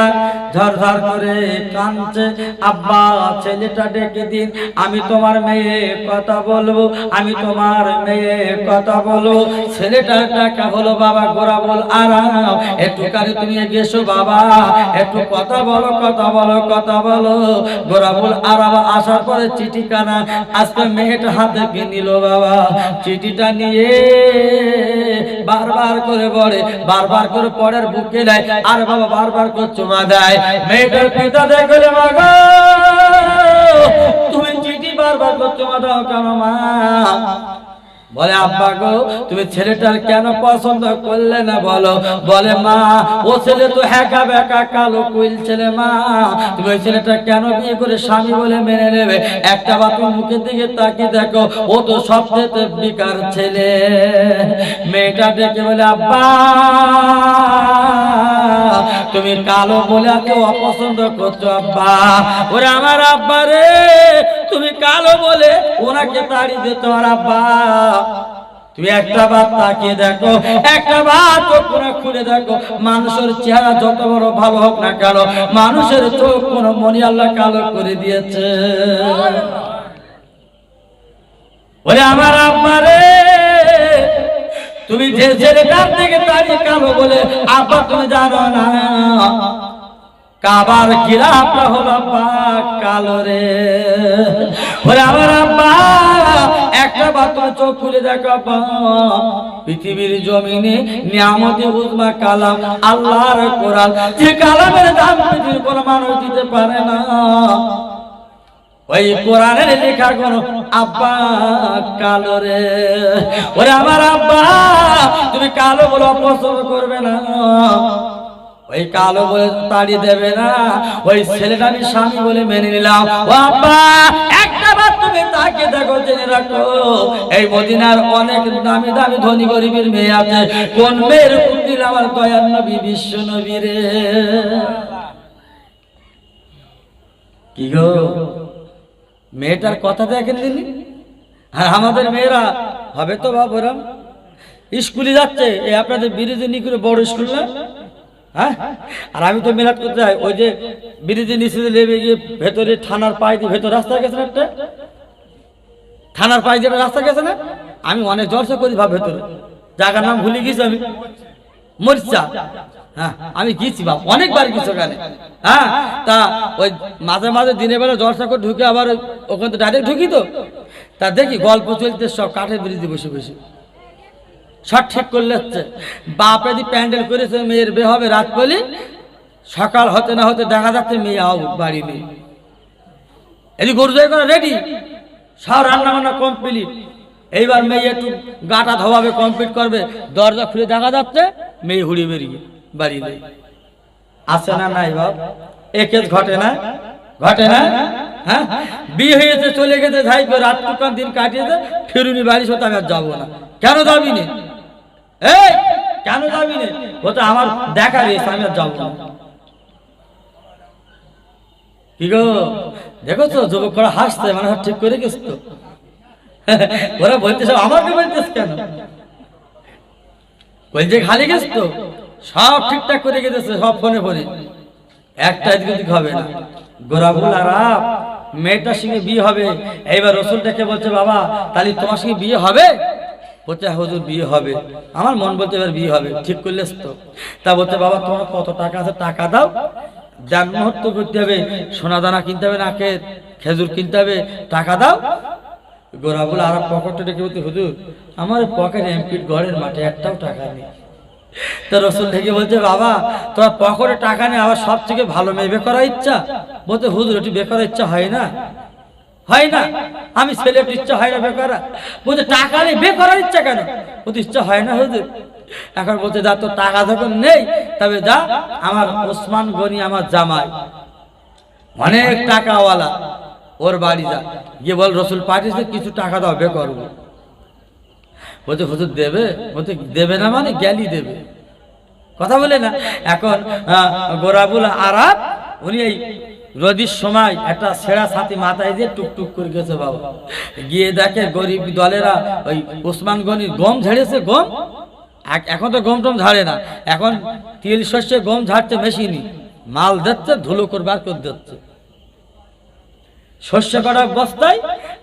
ঝরঝর করে কাঁদছে, আব্বা ছেলেটা ডেকে দিন, আমি তোমার মেয়ে কথা বলবো, আমি তোমার মেয়ে কথা বলবো। ছেলেটার ডাকা হলো বাবা গোরাবুল আরাব, একটুখানি তুমি গেছো বাবা, একটু কথা বলো কথা বলো কথা বলো। গোরাবুল আরাব আসার পরে চিঠিখানা আজকে মেয়েটা হাতে পেয়ে নিল বাবা। চিঠিটা নিয়ে বারবার করে পড়ে, বারবার করে পড়ার বুকে নেয়, আর বাবা বারবার করে চুমা দেয়। মেয়েটার পিতা দেখলে মা গো তুমি চিঠি বারবার করে চুমা দাও কেন মা? বলে আব্বা গো তুমি ছেলেটার কেন পছন্দ করলে না বলো? বলে মা ও ছেলে তো হ্যাকা ব্যাকা কালো কুইল ছেলে, মা তুমি ওই ছেলেটা কেন বিয়ে করে স্বামী বলে মেনে নেবে? একটা বার তুমি মুখের দিকে তাকিয়ে দেখো, ও তো সবচেয়ে বেকার ছেলে। মেয়েটা ডেকে বলে আব্বা তুমি কালো বলে এত অপছন্দ করছো আব্বা? ওরে আমার আব্বা রে, তুমি কালো বলে ওনাকে তাড়ি দিত আর আব্বা তুমি একটা বার তাকিয়ে দেখো, একটা বার চোখ খুলে দেখো, মানুষের চেহারা যত বড় ভালো হোক না কেন, মানুষের চোখ কোন মনি আল্লাহ কালো করে দিয়েছে। ওরে আমার আব্বা রে, তুমি যে ছেলেটার থেকে তাড়িয়ে কালো বলে আব্বা তুমি জানো না কাবার গিলাফটা হলো আব্বা কালো রে। ওরে আমার আব্বা একটা বার তুমি চোখ খুলে দেখো আব্বা, পৃথিবীর জমিনে নিয়ামতে উজমা কালাম আল্লাহর কোরআন, যে কালামের দাম পৃথিবীর কোনো মানুষ দিতে পারে না, ওই কোরআনের লেখা কোন আব্বা কালো রে। ওরে আমার আব্বা তুমি কালো বলে অপছন্দ করবে না, ওই কালো বলে তাড়িয়ে দেবে না, ওই ছেলেটা আমি স্বামী বলে মেনে নিলাম। ও আব্বা একটা বার তুমি তাকে দেখো, জেনে রাখো এই মদিনার অনেক দামি দামি ধনী গরিবের মেয়ে আছে, কোন মেয়ের উকিল আমার দয়ার নবী বিশ্ব নবী রে। কি গো মেয়েটার কথা দেখেন দিনি, আর আমাদের মেয়েরা হবে তো বাবুরাম স্কুলে যাচ্ছে, এই আপনাদের বিরোধী নিকুরে বড় স্কুল না, হ্যাঁ, আর আমি তো মেলাট করতে যাই, ওই যে ব্রিজের নিচে লেবে গিয়ে ভেতরে থানার পায়ে দিয়ে ভেতর রাস্তা গেছে না, একটা থানার পায়ে যেটা রাস্তা গেছে না, আমি অনেক জলসা করি ভাব ভেতরে, জায়গার নাম ভুলে গেছি আমি, মরিচা। হ্যাঁ, আমি গিয়েছি বাপ, অনেকবার গেছি ওখানে। হ্যাঁ, তা ওই মাঝে মাঝে দিনের বেলা জলসা করে ঢুকে আবার ওখানে তো ডাইরেক্ট ঢুকি, তো তা দেখি গল্প চলতে সব কাঠের ব্রিজে বসে বসে সব ঠিক করলে হচ্ছে। বাপে দি প্যান্ডেল করেছে, মেয়ের বিয়ে হবে রাত বলি, সকাল হতে না হতে দেখা যাচ্ছে মেয়ে বাড়ি নেই। এদিকে গরু জয় করা রেডি, সব রান্না বান্না কমপ্লিট। এইবার মেয়ে একটু গাটা ধোয়াবে, কমপ্লিট করবে, দরজা খুলে দেখা যাচ্ছে মেয়ে হুড়ি বেরিয়ে বাড়ি নেই। আসে না নাই বাপ, এ কেস ঘটে না, ঘটে না? হ্যাঁ, বিয়ে হয়েছে চলে গেছে, যাই রাত টুকান দিন কাটিয়েছে, ফিরুনি বাড়ি সাথে আমি আর যাবো না। কেন যাবি না? এই কেন যাবি না? ও তো আমার দেখা রয়েছে, আমি আর যাবো না। কি গো, দেখো তো যুবকরা হাসছে, মানে ঠিক করে গেছ তো। ওরা বলতেছে আমাকে বলতেছ কেন, বলছে খালি গেছ তো, সব ঠিকঠাক করে গেছে, সব ফোনে ফোনে, একটা এদিক হবে না। গোরাবুল আরাব মেয়েটার সঙ্গে বিয়ে হবে। এইবার রসুল দেখে বলছে বাবা তাহলে তোমার সঙ্গে বিয়ে হবে? বলছে হুজুর বিয়ে হবে। আমার মন বলতে এবার বিয়ে হবে, ঠিক করলে তো। তা বলছে বাবা তোমার কত টাকা আছে, টাকা দাও, যান মুহূর্ত করতে হবে, সোনা দানা কিনতে হবে, নাকে খেজুর কিনতে হবে, টাকা দাও। গোরাবুল আরব পকেটটা ডেকে বলতে হুজুর আমার পকেট এমপির ঘরের মাঠে একটাও টাকা নেই। তো রসুল থেকে বলছে বাবা তোমার পকেটে টাকা নেই, আবার সব থেকে ভালো মেয়ে বিয়ে করার ইচ্ছা? বলতে হুজুর ওটি বিয়ে করার ইচ্ছা হয় না, হয় না, আমি ছেলের ইচ্ছা হয় না বিয়ে করা। বলছে টাকা নেই বিয়ে করার ইচ্ছা কেন? বলতে ইচ্ছা হয় না হুজুর। এখন বলছে যা তোর টাকা যখন নেই তবে যা, আমার ওসমান গনি আমার জামাই অনেক টাকাওয়ালা, ওর বাড়ি যা, গিয়ে বল রসুল পাঠিয়েছে কিছু টাকা দাও, বিয়ে করবো। বলছে হুজুর দেবে? বলতে দেবে না মানে গ্যালি দেবে, কথা বলে না। এখন গোরাবুল আরাব উনি এই রোদির সময় একটা ছেঁড়া ছাতি মাথায় দিয়ে টুকটুক করে গেছে বাবা, গিয়ে দেখে গরিব দলেরা ওই ওসমান গনির গম ঝেড়েছে, গম এখন তো গম টম ঝাড়ে না, এখন তিল শস্যে গম ঝাড়ছে মেশিনই, মাল দিচ্ছে ধুলো করে বার করে দিচ্ছে, শস্য কটা বস্তায়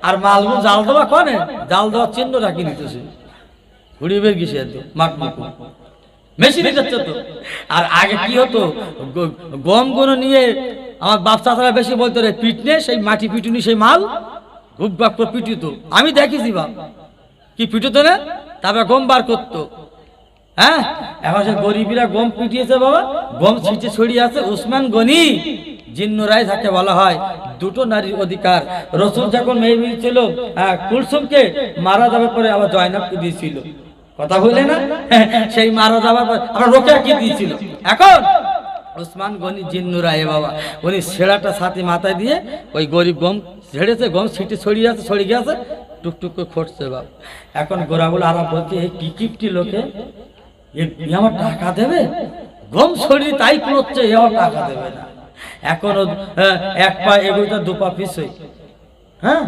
আর মালগুলো জাল দেওয়া কনে, জাল দেওয়ার চিহ্ন রাখি নিতেছে, ঘুরিয়ে গেছে মাঠ মুখো মেশিনে যাচ্ছে তো। আর আগে কি হতো, গম গুলো নিয়ে আমার বাপ চাচারা বেশি বলতো রে পিটনে, সেই মাটি পিটুনি সেই মাল খুব বাপ করে পিটিত, আমি দেখেছি বাপ কি পিটতো না, তারপরে গম বার করতো। হ্যাঁ, এখন সে গরিবীরা গম পিটিয়েছে বাবা, গম ছিটে ছড়িয়ে আছে। ওসমান গনি জিন্নুরাই যাকে বলা হয়, দুটো নারীর অধিকার। রসুল যখন মেয়ে ছিল কুলসুমকে মারা যাবার পরে আবার জয়নাবকে দিয়েছিল, কথা বলে না, সেই মারা যাবার পর আবার রোকেয়াকে দিয়েছিল। এখন ওসমান গনি জিন্নুরাই বাবা উনি ছেঁড়াটা ছাতি মাথায় দিয়ে ওই গরিব গম ঝেড়েছে, গম ছিটে ছড়িয়ে আছে, ছড়িয়ে গেছে, টুকটুক করে খটছে বাবা। এখন গোরাবুল আরাব বলছে এই কি কিপটি লোকে, আমার টাকা দেবে, গম ছড়িয়ে তাই করছে, আমার টাকা দেবে না। এখন এক পা এগোটা দু পা পিছই, হ্যাঁ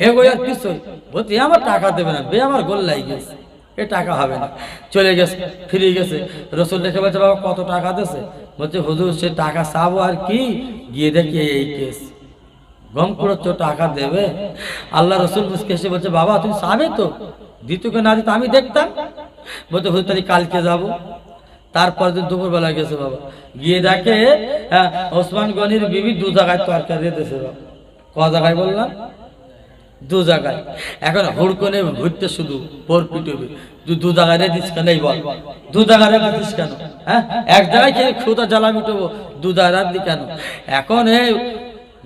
এগোয় আর পিছই, বলছে আমার টাকা দেবে না, বে আমার গোল্লাই গেছে, এ টাকা হবে না, চলে গেছে, ফিরে গেছে। রসুল দেখে বলছে বাবা কত টাকা দিয়েছে? বলছে হুজুর সে টাকা চাবো আর কি, গিয়ে দেখি এই কেস, গম কুড়োচ্ছ টাকা দেবে? আল্লাহ রসুল মুসকে এসে বলছে বাবা তুমি চাবে তো, দিতুকে না দিত আমি দেখতাম। বলছে হুজুর তাহলে কালকে যাবো। তারপর দিন দুপুরবেলা গেছে বাবা, গিয়ে দেখে ওসমান গনির বিবি দু জায়গায় তরকারি দিতেছে বাবা। ক জায়গায় বললাম? দু জায়গায়। এখন হুড়কনে ঘুরতে শুধু পোর পিটবে, দু জায়গায় রেদিস কেন, এই বল দু জায়গায় রেদিস কেন? হ্যাঁ, এক জায়গায় খেয়ে ক্ষুদা জ্বালা মিটবো, দু জায়গায় রাখবি কেন? এখন এই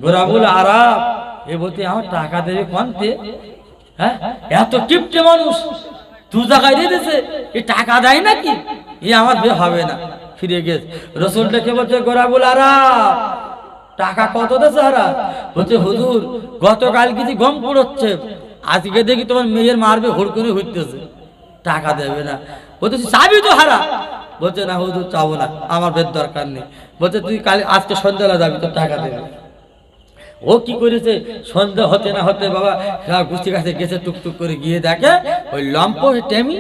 গোরাবুল আরাব এ বলতে আমার টাকা দেবে কনতে, হ্যাঁ এত কিপটে মানুষ, দু জায়গায় রেদিছে, এ টাকা দেয় নাকি? এ আমার বিয়ে হবে না। ফিরে গেছে, রসুল ডেকে বলছে গোরাবুল আরাব টাকা কত দেছে হারা? বলছে হুজুর গতকাল কিছু গম কুড়োচ্ছে, আজকে দেখি তোমার মেয়ের মারবে, হুড়কুনি ঘুরতেছে, টাকা দেবে না। বলছে চাবি তো হারা? বলছে না হুজুর চাবো না, আমার বের দরকার নেই। বলছে তুই কাল আজকে সন্ধ্যাবেলা যাবি, তো টাকা দেবে। ও কি করেছে, সন্ধ্যা হতে না হতে বাবা গুষ্টি কাছে গেছে, টুকটুক করে গিয়ে দেখে ওই লম্প টেমি,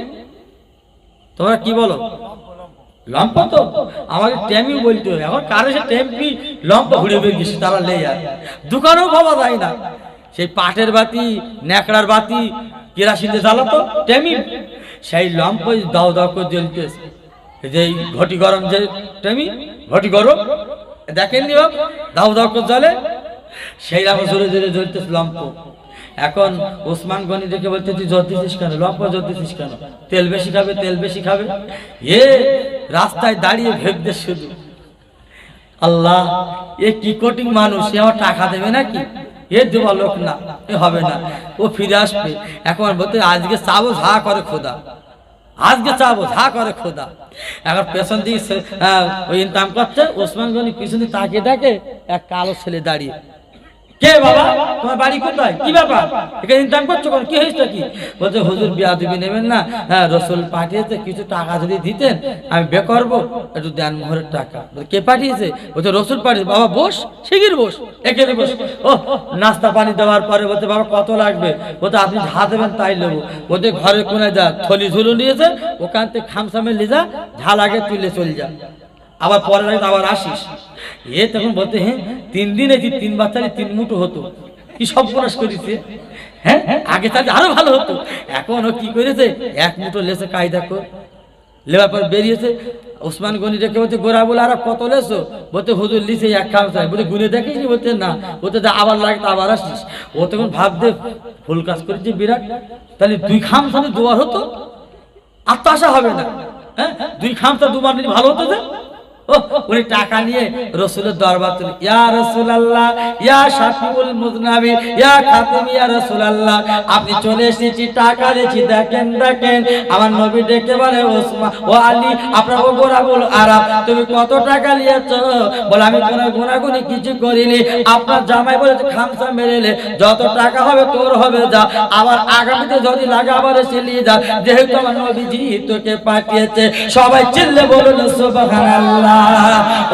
তোমরা কি বলো লম্প তো আমাকে টেমি বলতো, এখন কারে সে টেম্পি লম্প ঘুরে বেরিয়েছে তারা লে যায়, দোকানেও পাওয়া যায় না। সেই পাটের বাতি, ন্যাকড়ার বাতি, কেরাসিনে জ্বালাতো টেমি, সেই লম্প দাও দাও করে জ্বলতেছে। যে ঘটি গরম, যে টেমি ঘটি গরম দেখেননি, দাও দাও করে জ্বলে, সেই রকম জোরে জোরে জ্বলতেছে লম্প। এখন ওসমান গনি দেখে বলতে, তুই জ্বলতেছিস কেন, লম্প জ্বলতেছিস কেন, তেল বেশি খাবে, তেল বেশি খাবে। এ রাস্তায় দাঁড়িয়ে ভেবতে শুধু, আল্লাহ এ কি কোটিং মানুষ, এ আমার টাকা দেবে নাকি, এ দেওয়া লোক না, এ হবে না, ও ফিরে আসবে। এখন বলতে আজকে চাবো ঝা করে খোদা, আজকে চাবো ঝা করে খোদা। এখন পেছন দিকে ওই ইনকাম করছে, ওসমান গনি পিছনে তাকিয়ে দেখে এক কালো ছেলে দাঁড়িয়ে। কে বাবা, তোমার বাড়ি কোথায়, কি ব্যাপার, এখানে ইনকাম করছো, কি হয়েছে কি? বলছে হুজুর বিয়াদবি নেবেন না, হ্যাঁ রসুল পাঠিয়েছে, কিছু টাকা যদি দিতেন আমি বে করবো, একটু দেন মোহরের টাকা। কে পাঠিয়েছে? বলছে রসুল পাঠিয়েছে। বাবা বস, শিগগির বস, এখানে বস। ও নাস্তা পানি দেওয়ার পরে বলতে, বাবা কত লাগবে? বলতে আপনি যা দেবেন তাই নেবো। বলতে ঘরে কোনায় যা, থলি ঝুলো নিয়েছে, ওখান থেকে খামসামে নিয়ে যা, ঝাল আগে তুলে চলে যা, আবার পরে আবার আসিস। এ তখন বলতে, হ্যাঁ 3 দিনে যে 3 বাচ্চারই 3 মুঠো হতো, কি সব প্রকাশ করেছে। হ্যাঁ আগে তাহলে আরো ভালো হতো, এখন ও কি করেছে, 1 মুঠো লেসে কায়দা কর, লেবার পর বেরিয়েছে। ওসমান গনি রেখে বলছে, গোরা বলে আর কত লেসো? বলতে হুজুর লিসে 1 খামসায়। বলে গুনে দেখিসনি? বলতে না। বলতে আবার লাগে, আবার আসিস। ও তখন ভাবতে ভুল কাজ করেছে বিরাট, তাহলে 2 খামসানি দুবার হতো, আর তো আসা হবে না। হ্যাঁ 2 খামসা দুবার নিলে ভালো হতো। উনি টাকা নিয়ে রসুলের দরবার তুলে, ইয়া রাসূলুল্লাহ, ইয়া শাফিউল মুযনাবি, ইয়া খাতিম, ইয়া রাসূলুল্লাহ আপনি চলে এসেছি, টাকা দিয়েছি, দেখেন দেখেন। আমার নবী ডেকে বলে, ওসমান ও আলী আপনার গোরা বল আরাম, তুমি কত টাকা নিয়েছো? বলে আমি কোনো গুনাগুনি কিছু করিনি, আপনার জামাই বলেছে খামসা মেরেলে যত টাকা হবে তোর হবে, যা, আবার আগামীতে যদি লাগে আবার এসে নিয়ে যা, যেহেতু আমার নবীজি তোকে পাঠিয়েছে। সবাই চিল্লে বলুন সুবহানাল্লাহ।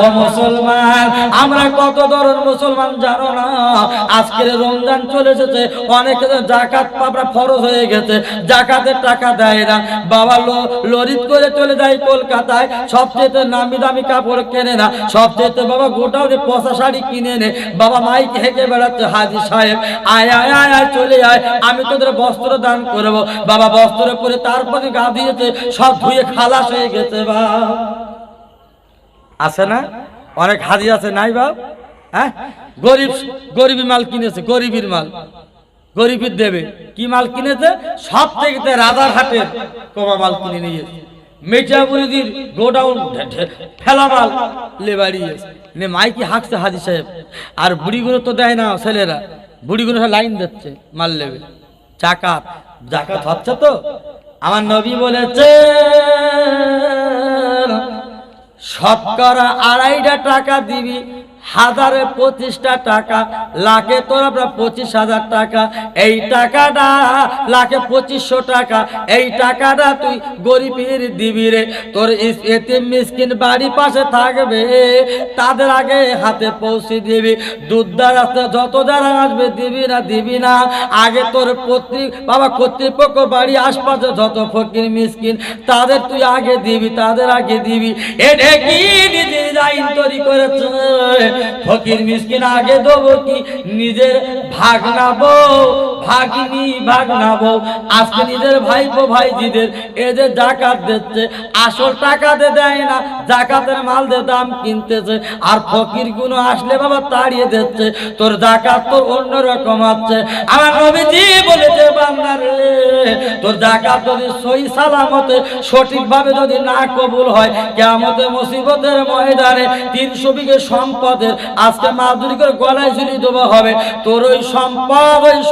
ও মুসলমান, আমরা কত ধরনের মুসলমান জানো না? আজকের রমজান চলে এসেছে, অনেকে যাকাত পাবরা ফরজ হয়ে গেছে, জাকাতের টাকা দেয় না। বাবা লরিত করে চলে যায় কলকাতায়, সবচেয়ে নামি দামি কাপড় কেনে না, সবচেয়ে বাবা গোটাও পচা শাড়ি কিনে নে। বাবা মাইক হেঁকে বেড়াচ্ছে, হাজি সাহেব আয় আয় আয় আয় চলে আয়, আমি তোদের বস্ত্র দান করবো। বাবা বস্ত্র পরে তারপরে গা দিয়েছে, সব ধুয়ে খালাস হয়ে গেছে। বা আছে না অনেক হাজি আছে নাই বাপ? হ্যাঁ গরিবী মাল কিনেছে, গরিবীর মাল, গরিবীর দেবে। কি মাল কিনেছে? সব থেকে রাজার হাটের কমা মাল কিনে নিয়েছে, মেটাবুরিদির গোডাউন ফেলা মাল লেবাড়িয়েছে। মাইকি হাঁকছে হাজি সাহেব, আর বুড়িগুলো তো দেয় না ছেলেরা, বুড়িগুলো লাইন দিচ্ছে মাল নেবে। জাকাত হচ্ছে তো। আমার নবী বলেছে শতকরা 2.5 টাকা দিবি, 1025টা টাকা, লাখে তোর 25,000 টাকা। এই টাকাটা লাখে 2500 টাকা, এই টাকাটা তুই গরিবের দিবি রে। তোর এতিম মিসকিন বাড়ি পাশে থাকবে, তাদের আগে হাতে পৌঁছে দিবি। দুধদার আসতে যত যারা আসবে দিবি না, আগে তোর কর্তৃপক্ষ বাড়ি আশপাশে যত ফকির মিসকিন তাদের তুই আগে দিবি, তাদের আগে দিবি। এটা কি নিজের আইন তৈরি করেছে? ফকির মিসকিন আগে দেবো কি নিজের ভাগনাবো, ভাগিনী ভাগনাবো। আজকে নিজের ভাইপো ভাইজিদের এদের জাকাত দিচ্ছে, আসল টাকাতে দেয় না, জাকাতের মাল দিয়ে দাম কিনতেছে। আর ফকির গুলো আসলে বাবা তাড়িয়ে দিচ্ছে। তোর জাকাত তোর অন্যরকম আছে। আমার নবীজি বলেছে, বান্দারে তোর জাকাত যদি সহি সালামতে সঠিকভাবে যদি না কবুল হয়, কিয়ামতে মুসিবতের ময়দানে 300 বিঘে সম্পদের আজকে মাদুরি করে গলায় ঝুলিয়ে দেওয়া হবে। তোর ওই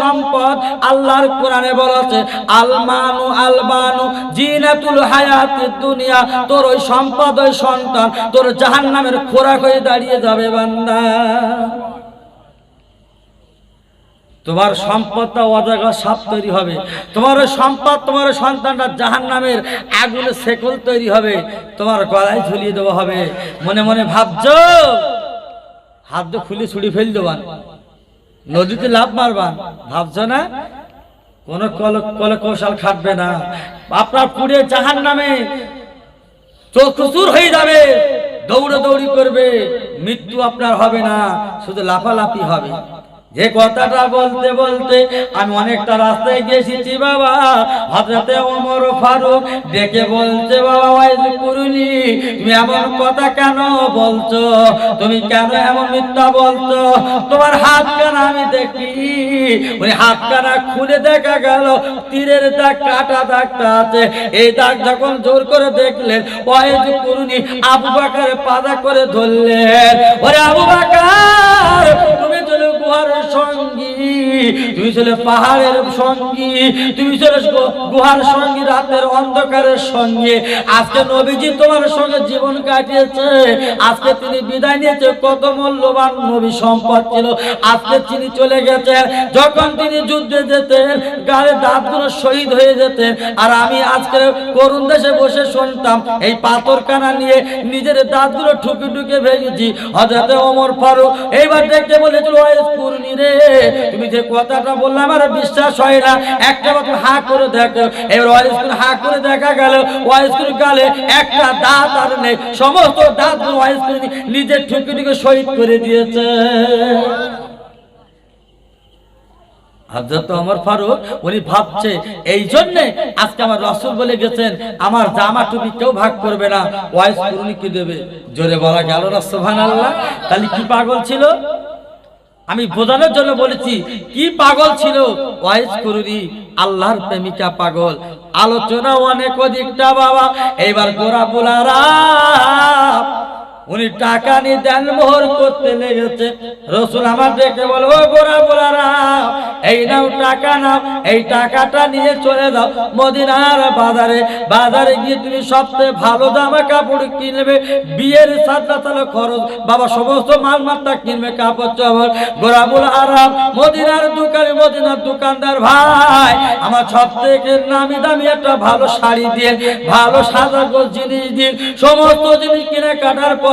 সম্পদ আল্লাহর কোরআনে বলেছে, আলমানু আলবানু জিনাতুল হায়াতিদ দুনিয়া। তোর ওই সম্পদ, ওই সন্তান তোর জাহান্নামের খোরাক হয়ে দাঁড়িয়ে যাবে বান্দা। তোমার সম্পদটা অজাগা সাপ তৈরি হবে, তোমার সম্পদ, তোমার সন্তানটা জাহান্নামের আগুনে শেকল তৈরি হবে, তোমার গলায় ঝুলিয়ে দেওয়া হবে। মনে মনে ভাবছো হাত দিয়ে খুলে ছুড়ি ফেল দেবান, নদীতে লাভ মারবান, ভাবছো না? কোন কল কৌশল খাটবে না। আপনার পুড়ে জাহান্নামে চক্ষুচুর হয়ে যাবে, দৌড়াদৌড়ি করবে, মৃত্যু আপনার হবে না, শুধু লাফালাফি হবে। যে কথাটা বলতে বলতে আমি অনেকটা রাস্তায় গেছি বাবা। হযরতে ওমর ফারুক ডেকে বলছে, বাবা ওয়াইজ করুনি, তুমি এমন কথা কেন বলছো? তুমি কেন এমন মিথ্যা বলছো? তোমার হাত কানা আমি দেখি। ওই হাত কানা খুলে দেখা গেল তীরের দাগ, কাটা দাগটা আছে। এই দাগ যখন জোর করে দেখলেন, ওয়াইজ করুনি আবু বকরের পাদা করে ধরলেন। ওরে আবু বকর, তুমি চলে গুহার সঙ্গী, তুমি ছিলে পাহাড়ের সঙ্গী, তুমি ছিলে গুহার সঙ্গী, রাতের অন্ধকারের সঙ্গে। আজকে নবীজি তোমার সঙ্গে জীবন কাটিয়েছে, আজকে তিনি বিদায় নিয়েছে। কত মূল্যবান নবী সম্পদ ছিল, আজকে তিনি চলে গেছেন। যখন তিনি যুদ্ধে যেতেন, গালে দাঁতগুলো শহীদ হয়ে যেতেন, আর আমি আজকে করুণ দেশে বসে শুনতাম এই পাথর কানা নিয়ে নিজের দাঁতগুলো ঠুকে ঠুকে ভেঙেছি। হযরতে ওমর ফারুক এইবার দেখতে বলেছিল, ওয়াইজ করুনি রে, তুমি যে কথাটা বললে আমার বিশ্বাস হয় না, একটা কথা হা করে দেখো। এবার ওয়াইজ করে হা করে দেখা গেল, ওয়াইজ করে গালে একটা দাঁত আর নেই, সমস্ত দাঁত ওয়াইজ করে নিজের ঠুকে ঠুকে শহীদ করে দিয়েছে। হযরত ওমর ফারুক উনি ভাবছে, এই জন্য আজকে আমার রাসূল বলে গেছেন আমার জামা টুপি কেউ ভাগ করবে না, ওয়াইজ করুনি কি দেবে? জোরে বলা গেল না সুবহানাল্লাহ। তাহলে কি পাগল ছিল? আমি বোঝানোর জন্য বলেছি কি পাগল ছিল। ওয়াইজ করুনি আল্লাহর প্রেমিকা পাগল। আলোচনা অনেক অধিকটা বাবা। এইবার গোরা বুলারা উনি টাকা নিয়ে দেন মোহর করতে লেগেছে। রাসূল আমার দেখে বলে, ও গোরা বুলারা, এই নাও টাকা নাও, এই টাকাটা নিয়ে চলে যাও মদিনার বাজারে। বাজারে গিয়ে তুমি সবচেয়ে ভালো জামা কাপড় কিনবে, বিয়ের সাজানো খরচ বাবা, সমস্ত মালমাত্রা কিনবে, কাপড় চোপড়। গোরাবুল আরাম মদিনার দোকানে, মদিনার দোকানদার ভাই আমার সব থেকে নামি দামি একটা ভালো শাড়ি দিয়ে, ভালো সাজাগো জিনিস দিয়ে, সমস্ত জিনিস কিনে কাটার পরে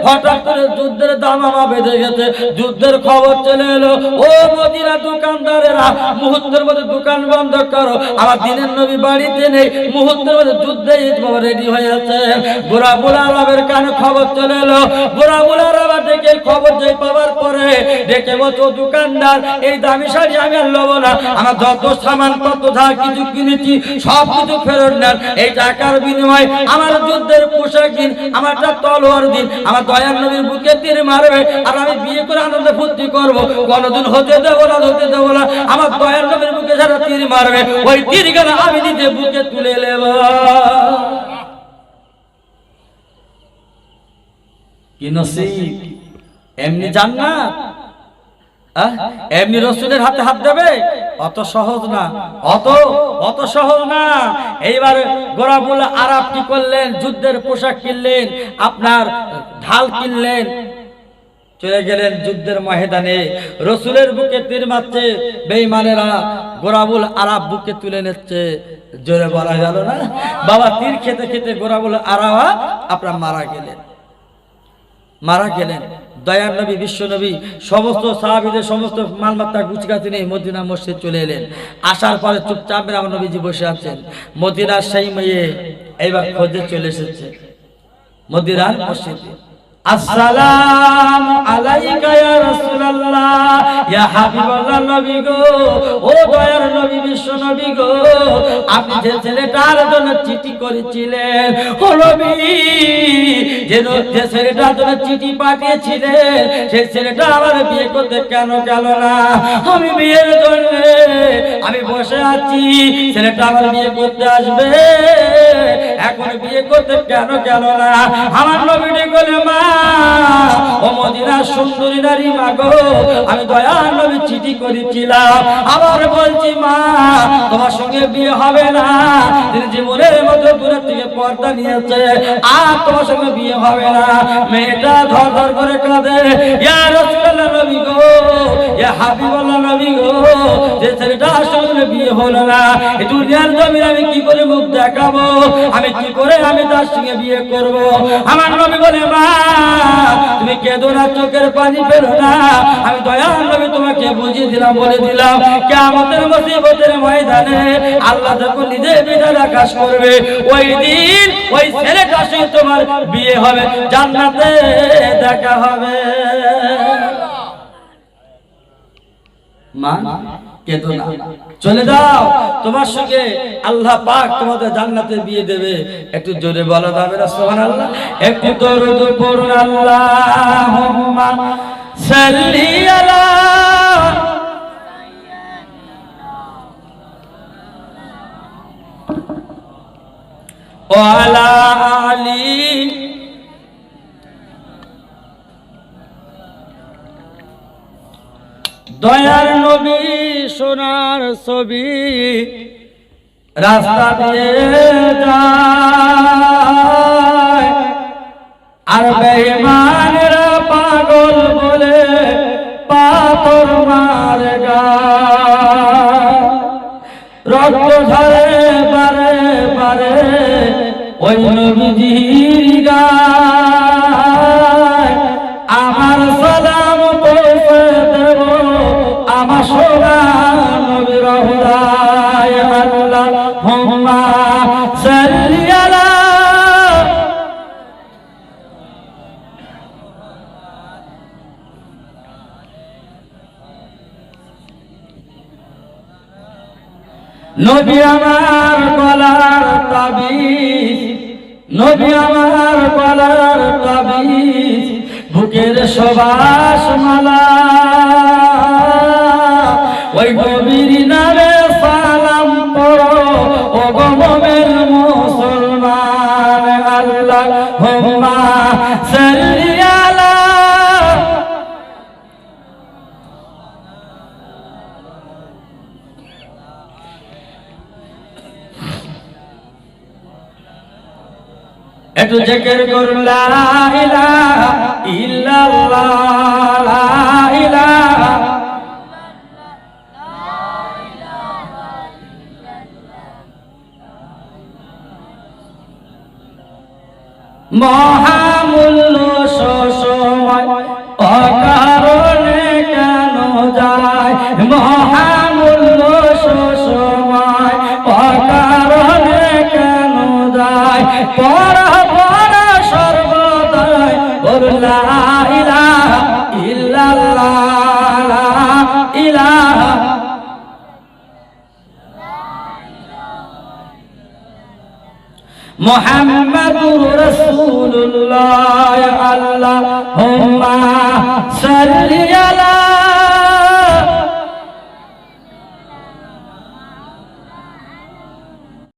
হঠাৎ করে যুদ্ধের দামামা বেঁধে গেছে। যুদ্ধের খবর চলে এলো। ও মদিনা দোকানদারেরা, মুহূর্তের মধ্যে দোকান বন্ধ করো, আমার দিনের নবী বাড়িতে নেই। মুহূর্তের মধ্যে যুদ্ধে রেডি হয়ে আছে। গোরাবুল আরবের কানে খবর চলে এলো। গোরাবুল আরব ডেকে খবর যে পাওয়ার পরে ডেকে বলছো, দোকানদার এই দামি শাড়ি আমি আর নেবো না, আমার যত সামান কত যা কিছু কিনেছি সব কিছু ফেরত নেন। এই টাকার বিনিময়ে আমার যুদ্ধের পোশাক দিন, আমার একটা তলোয়ার দিন, আমার দয়ার নবীর বুকে তীর মারবে, আর আমি বিয়ে করে আনন্দে ফুর্তি করবো। কোনদিন হতে দেবো না, হতে দেবো না। আমার দয়ার নবীর বুকে যারা তীর মারবে, ওই তীর গেলে আমি নিজে বুকে তুলে নেব। কি নসিব! এমনি জান্নাত, এমনি রাসূলের হাতে হাত দেবে? অত সহজ না, অত সহজ না। এইবার গোরাবুল আরব কি করলেন? যুদ্ধের পোশাক কিনলেন, আপনার ঢাল কিনলেন, চলে গেলেন যুদ্ধের ময়দানে। রাসূলের বুকে তীর মারছে বেঈমানেরা, গোরাবুল আরব বুকে তুলে নিচ্ছে। জোরে বলা গেল না বাবা। তীর খেতে খেতে গোরাবুল আরব আপনার মারা গেলেন। দয়ার নবী, বিশ্ব নবী, সমস্ত সাহাবীদের সমস্ত মালমাত্রা গুছগাছি নিয়ে মদিনা মসজিদ চলে এলেন। আসার পরে চুপচাপ আমার নবীজি বসে আছেন। মদিনার সেই মেয়ে এইবার খোঁজে চলে এসেছে মদিনার মসজিদে। আসসালামু আলাইকা ইয়া রাসূলুল্লাহ, ইয়া হাবিবাল্লাহ নবী গো, ও দয়ার নবী, বিশ্ব নবী গো, আপনি যে ছেলেটার জন্য চিঠি করেছিলেন, ও নবী, যে ছেলেটার জন্য চিঠি পাঠিয়েছিলেন, সেই ছেলেটা আমার বিয়ে করতে কেন গেল না? আমি বিয়ের জন্য আমি বসে আছি, ছেলেটা আমার বিয়ে করতে আসবে, এখন বিয়ে করতে কেন গেল না? আমার নবীটি বলে, মা, ও মদিনার সুন্দরী নারী মা গো, আমি দয়ার নবী চিঠি করেছিলাম, আবার বলছি মা, তোমার সঙ্গে বিয়ে হবে না। তিনি জীবনের মতো দূরের থেকে পর্দা নিয়েছে, আর তোমার সঙ্গে বিয়ে হবে না। মেয়েটা ধর ধর করে কাঁদে, ইয়া রাসূলুল্লাহ নবী গো, ইয়া হাবিবাল্লাহ নবী গো, যে ছেলেটার সঙ্গে বিয়ে হলো না, এই দুনিয়ার জমিনে আমি কি করে মুখ দেখাবো? আমি কি করে আমি তার সঙ্গে বিয়ে করব? আমার নবী বলে, মা, তুমি কেঁদো না, চোখের পানি ফেলো না, আমি দয়ার নবী তোমাকে বুঝিয়ে দিলাম, বলে দিলাম কিয়ামতের মুসিবতের ময়দানে আল্লাহ যখন নিজে বিধান আকাশ করবে, ওই দিন ওই ছেলেটার সঙ্গে তোমার বিয়ে হবে, জান্নাতে দেখা হবে। মা কেঁদো না, চলে যাও, তোমার সঙ্গে আল্লাহ পাক তোমাদের জান্নাতে বিয়ে দেবে। একটু জোরে বলা যাবে না সুবহানাল্লাহ? একটু দরুদ পড়ুন, আল্লাহুম্মা সাল্লি আলা ওয়া আলা আলি দয়ার নবী সোনার ছবি রাস্তা দিয়ে যায়, আর বেঈমানরা পাগল বলে পাথর মারে গায়। রক্ত ঝরে বারে বারে ওই নবীজির গায়। আমার সালাম পৌঁছে দেব আমার সোনা নবী রওজায়। আল্লাহুম্মা সাল্লি আলা নবী আমার গলার তাবিজ, নবী আমার গলার তাবিজ, বুকের সুবাস মালা, ওই নবীর নামে সালাম পড়ো ও গো মুমিন মুসলমান। আল্লাহুম্মা সাল্লি আলা একটু জিকির করুন, লা ইলাহা ইল্লাল্লাহ, লা ইলাহা মহামূল্য সময় অকারণে কেন যায়, মহামূল্য সময় অকারণে কেন যায়। পড়া পড়া সর্বদাই লা ইলাহা ইল্লাল্লাহ, লা ইলাহা মুহাম্মাদুর রাসূলুল্লাহ। আল্লাহুম্মা সাল্লি আলা